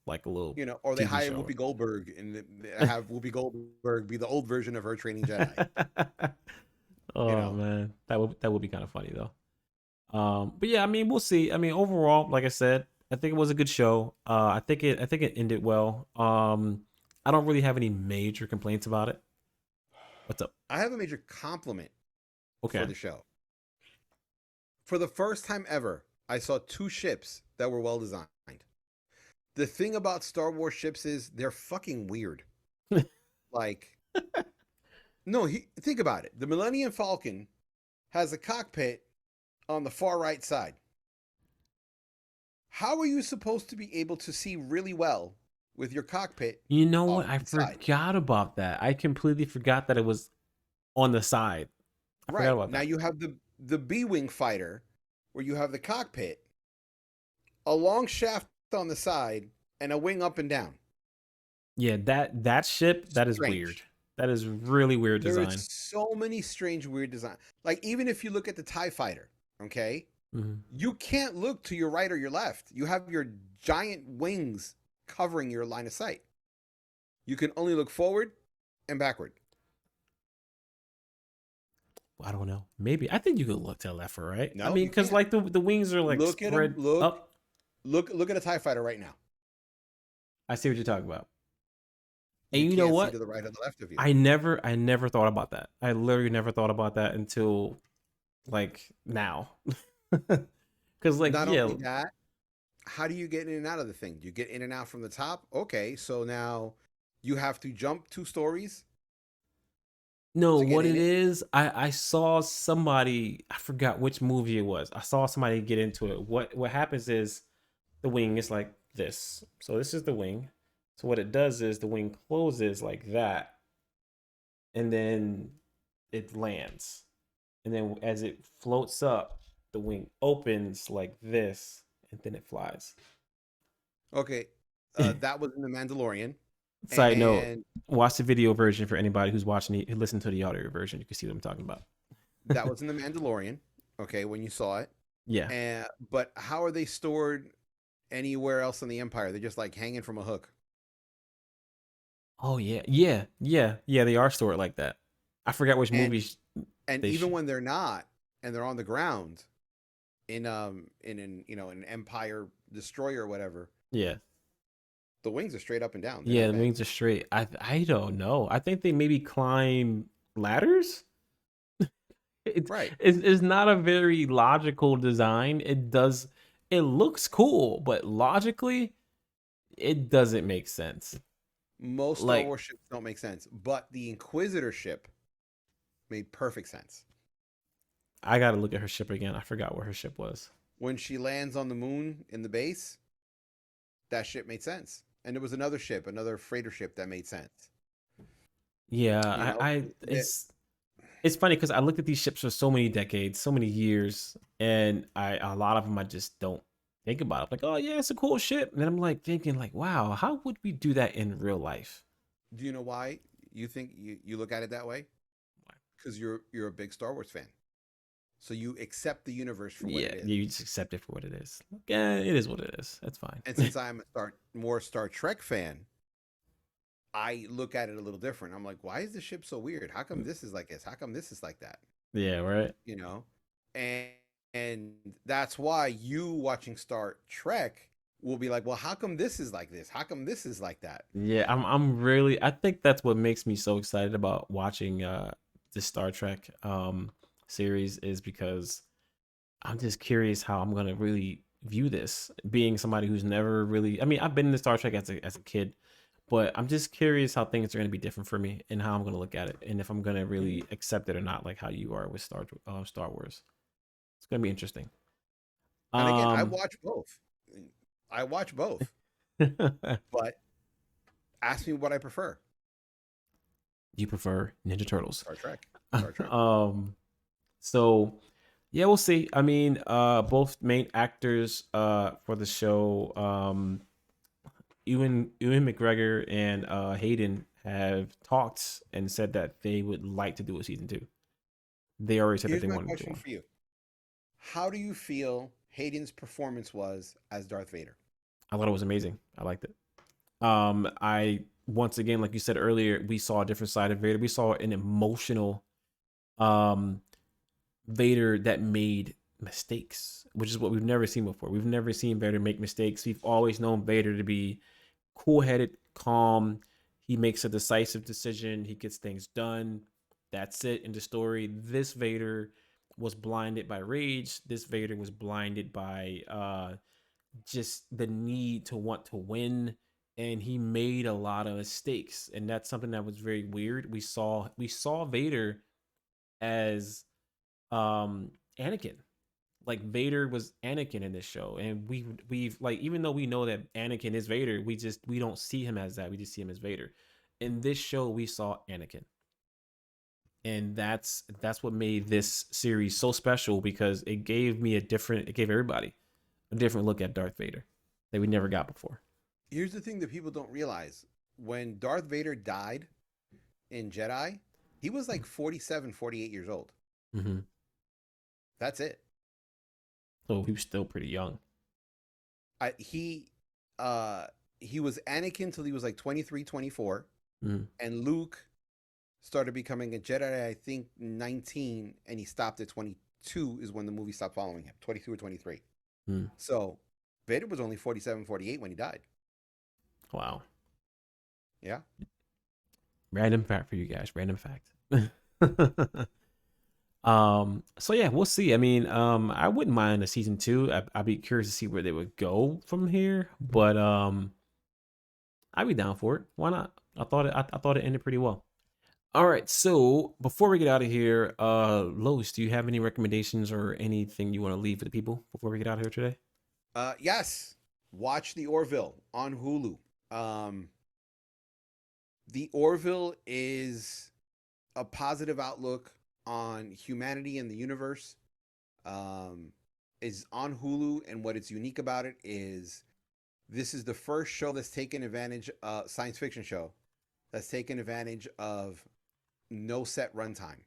like a little Or they TV hire show. Whoopi Goldberg and have Whoopi Goldberg be the old version of her training Jedi. Oh man, that would be kind of funny though. But yeah, I mean, we'll see. I mean, overall, like I said, I think it was a good show. I think it ended well. I don't really have any major complaints about it. What's up? I have a major compliment for Okay. the show. For the first time ever, I saw two ships that were well designed. The thing about Star Wars ships is they're fucking weird. Like, no, think about it. The Millennium Falcon has a cockpit on the far right side. How are you supposed to be able to see really well with your cockpit You know off what? to I the side? forgot about that. I completely forgot that it was on the side. I forgot Right. about Now that. you have the B-wing fighter where you have the cockpit, a long shaft on the side, and a wing up and down. Yeah, that ship, that is weird. Strange. That is really weird There is design. so many strange, weird design. Like, even if you look at the TIE fighter, okay, Mhm. you can't look to your right or your left. You have your giant wings covering your line of sight. You can only look forward and backward. I don't know. Maybe I think you could look to the left or right. I No, mean, you because can't. like the wings are like Look at them. spread up. Look at a TIE fighter right now. I see what you're talking about. And You you know can't see to what? the right or the left of you. I never thought about that. I literally never thought about that until like now. Cause like Not yeah, only that, how do you get in and out of the thing? Do you get in and out from the top? Okay, so now you have to jump 2 stories no, to get what in it it. is, I saw somebody, I forgot which movie it was. I saw somebody get into it. What happens is the wing is like this. So this is the wing. So what it does is the wing closes like that, and then it lands. And then as it floats up, the wing opens like this, and then it flies. Okay, that was in the Mandalorian, Side note: and watch the video version for anybody who's watching it. Listen to the audio version. You can see what I'm talking about. that was in the Mandalorian. Okay, when you saw it, Yeah. and but how are they stored anywhere else in the Empire? They're just like hanging from a hook. Oh yeah, yeah, yeah, yeah. They are stored like that. I forgot which And movies and they. even when they're not, and they're on the ground in an an Empire destroyer or whatever, Yeah, the wings are straight up and down. They're yeah. not The bent. wings are straight. I don't know. I think they maybe climb ladders. It's Right. it's not a very logical design. It looks cool, but logically, it doesn't make sense. Most Star Like Wars ships don't make sense, but the Inquisitor ship made perfect sense. I gotta look at her ship again. I forgot where her ship was. When she lands on the moon in the base, that ship made sense. And there was another ship, another freighter ship that made sense. Yeah, You know, I that it's funny because I looked at these ships for so many decades, so many years, and a lot of them I just don't think about. It. Like, oh yeah, it's a cool ship, and then I'm like thinking, like, wow, how would we do that in real life? do you know why you think you look at it that way? Because you're a big Star Wars fan. So you accept the universe for what Yeah, it is. you just accept it for what it is. Like, yeah, it is what it is. That's fine. And since I'm a more Star Trek fan, I look at it a little different. I'm like, why is the ship so weird? How come this is like this? How come this is like that? Yeah, right. You know? And and that's why you watching Star Trek will be like, well, how come this is like this? How come this is like that? Yeah, I'm really. I think that's what makes me so excited about watching the Star Trek series is because I'm just curious how I'm gonna really view this. Being somebody who's never really, I mean, I've been in the Star Trek as a kid, but I'm just curious how things are gonna be different for me and how I'm gonna look at it, and if I'm gonna really accept it or not, like how you are with Star Wars. It's gonna be interesting. And again, I Um, watch both. I watch both, do but ask me what I prefer. you prefer Ninja Turtles? Star Trek. Star Trek. um, so yeah, we'll see. I mean, both main actors for the show, Ewan McGregor and Hayden have talked and said that they would like to do a season 2. They already said that Here's they my wanted to do question one. for you. How do you feel Hayden's performance was as Darth Vader? I thought it was amazing. I liked it. I once again, like you said earlier, we saw a different side of Vader. We saw an emotional um Vader that made mistakes, which is what we've never seen before. We've never seen Vader make mistakes. We've always known Vader to be cool-headed, calm. He makes a decisive decision. He gets things done. That's it in the story. This Vader was blinded by rage. This Vader was blinded by just the need to want to win, and he made a lot of mistakes, and that's something that was very weird. We saw Vader as Anakin. Like Vader was Anakin in this show, and we've like, even though we know that Anakin is Vader, we don't see him as that. We just see him as Vader. In this show, we saw Anakin, and that's what made this series so special, because it gave everybody a different look at Darth Vader that we never got before. Here's the thing that people don't realize. When Darth Vader died in Jedi, he was like 47, 48 years old. Mm-hmm. That's it. So he was still pretty young. I, he was Anakin till he was like 23, 24. Mm-hmm. And Luke started becoming a Jedi, I think 19, and he stopped at 22 is when the movie stopped following him, 22 or 23. Mm-hmm. So Vader was only 47, 48 when he died. Wow. Yeah. Random fact for you guys. Random fact. So yeah, we'll see. I mean, I wouldn't mind a season 2. I'd be curious to see where they would go from here, but I'd be down for it. Why not? I thought it ended pretty well. All right, so before we get out of here, Lois, do you have any recommendations or anything you want to leave with the people before we get out of here today? Yes. Watch The Orville on Hulu. The Orville is a positive outlook on humanity and the universe. Is on Hulu, and what it's unique about it is this is the first show that's taken advantage, science fiction show that's taken advantage of no set runtime.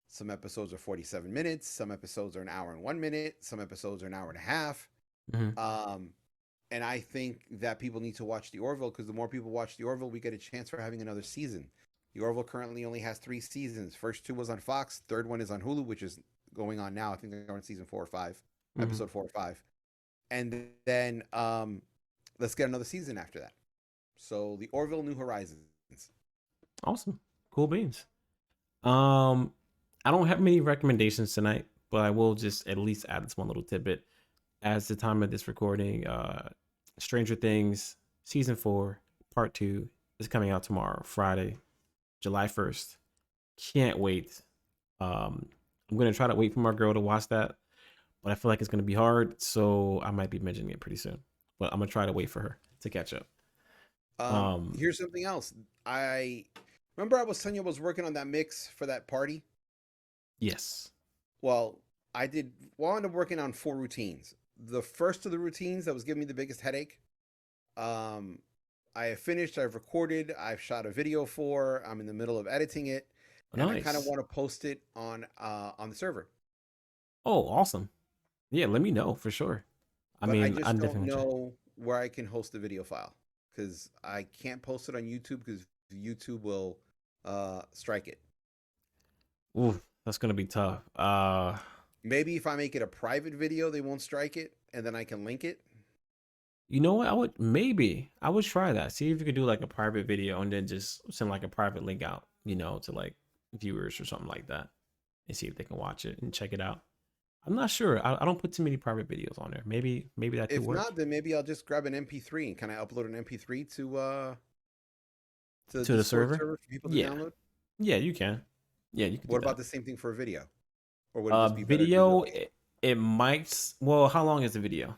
Some episodes are 47 minutes, some episodes are an hour and 1 minute, some episodes are an hour and a half. Mm-hmm. And I think that people need to watch The Orville, because the more people watch The Orville, we get a chance for having another season. The Orville currently only has 3 seasons. First 2 was on Fox. Third one is on Hulu, which is going on now. I think they're on season 4 or 5, Mm-hmm. episode 4 or 5. And then let's get another season after that. So The Orville, New Horizons. Awesome, cool beans. I don't have many recommendations tonight, but I will just at least add this one little tidbit. As the time of this recording, Stranger Things season 4 part 2 is coming out tomorrow, Friday, July 1st. Can't wait. I'm gonna try to wait for my girl to watch that, but I feel like it's gonna be hard, so I might be mentioning it pretty soon. But I'm gonna try to wait for her to catch up. Here's something else. I remember I was telling you I was working on that mix for that party. Yes. Well, I ended up working on 4 routines. The first of the routines that was giving me the biggest headache, I have finished, I've recorded, I've shot a video for, I'm in the middle of editing it, and I kind of Nice. want to post it on the server. Oh, awesome. Yeah, let me know for sure. I But I mean, just I'm don't definitely gonna check. know where I can host the video file, because I can't post it on YouTube because YouTube will strike it. Ooh, that's gonna be tough. Maybe if I make it a private video, they won't strike it, and then I can link it. You know what? I would try that. See if you could do like a private video and then just send like a private link out, to like viewers or something like that, and see if they can watch it and check it out. I'm not sure. I don't put too many private videos on there. Maybe that could If work not, then maybe I'll just grab an MP3 and kind of upload an MP3 to the to the Discord server. server for people to Yeah, download. yeah, you can. Yeah, you can do What about that. the same thing for a video? Or would it just be better to do Video. the? It might. Well, how long is the video?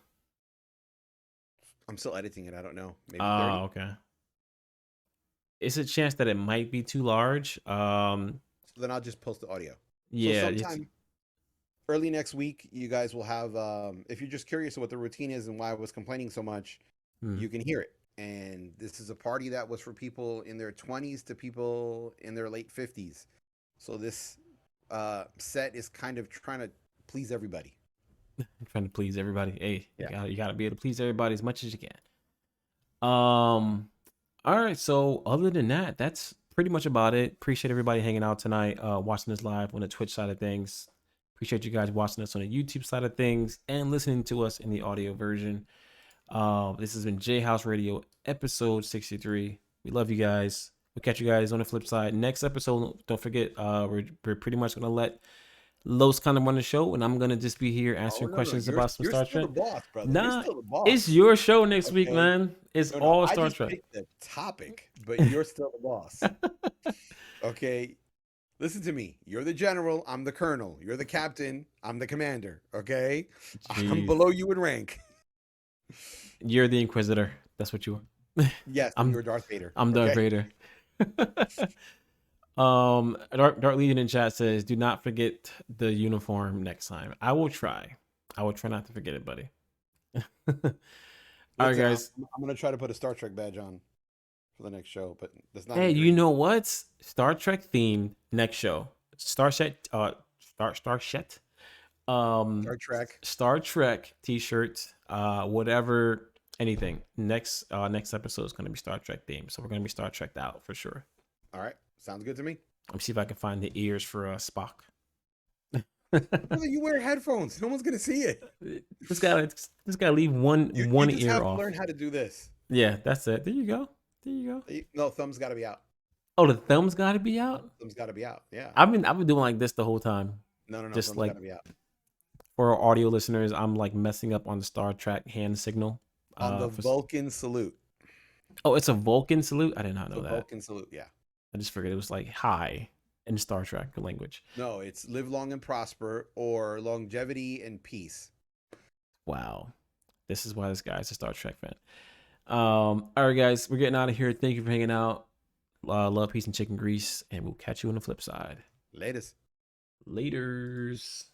I'm still editing it. I don't know. Maybe 30. Okay. It's a chance that it might be too large. So then I'll just post the audio. So Yeah, it's sometime early next week, you guys will have. If you're just curious of what the routine is and why I was complaining so much, hmm. you can hear it. And this is a party that was for people in their 20s to people in their late 50s. So this set is kind of trying to please everybody. I'm trying to please everybody. Hey, Yeah. you gotta be able to please everybody as much as you can. Um, all right. So other than that, that's pretty much about it. Appreciate everybody hanging out tonight, watching this live on the Twitch side of things. Appreciate you guys watching us on the YouTube side of things and listening to us in the audio version. This has been JHouze Radio, episode 63. We love you guys. We'll catch you guys on the flip side. Next episode, don't forget, we're pretty much gonna let Los kind of run the show, and I'm gonna just be here Oh answering no, no, questions about some you're Star still Trek. the boss, brother. You're Nah, still the it's boss. your show next week, Okay. man. It's No, no, all I Star just Trek. picked the topic, but you're still the boss. Okay. Listen to me. You're the general. I'm the colonel. You're the captain. I'm the commander. Okay. I'm Jeez. below you in rank. You're the Inquisitor. That's what you are. Yes, I'm you're Darth Vader. I'm Darth Okay. Vader. Dark Legion in chat says, "Do not forget the uniform next time." I will try. I will try not to forget it, buddy. All right, Listen, guys. I'm gonna try to put a Star Trek badge on for the next show, but that's not. Hey, an you agreement. know what? Star Trek themed next show. Starset. Starset. Star Trek. Star Trek T-shirt. Whatever. Anything. Next episode is gonna be Star Trek themed, so we're gonna be Star Trekked out for sure. All right, sounds good to me. Let me see if I can find the ears for Spock. Brother, you wear headphones. No one's gonna see it. This guy leave one You just ear have to off. learn how to do this. Yeah, that's it. There you go. There you go. No, thumb's got to be out. Oh, the thumb's got to be out. Thumb's got to be out. Yeah. I've been doing like this the whole time. No, no, no. Just Thumb's like got to be out. for our audio listeners, I'm like messing up on the Star Trek hand signal. On the Vulcan salute. Oh, it's a Vulcan salute. I did not know that. Vulcan salute. Yeah. I just figured it was like hi in Star Trek language. No, it's live long and prosper or longevity and peace. Wow, this is why this guy's a Star Trek fan. All right, guys, we're getting out of here. Thank you for hanging out. Love, peace, and chicken grease, and we'll catch you on the flip side. Latest. Laters.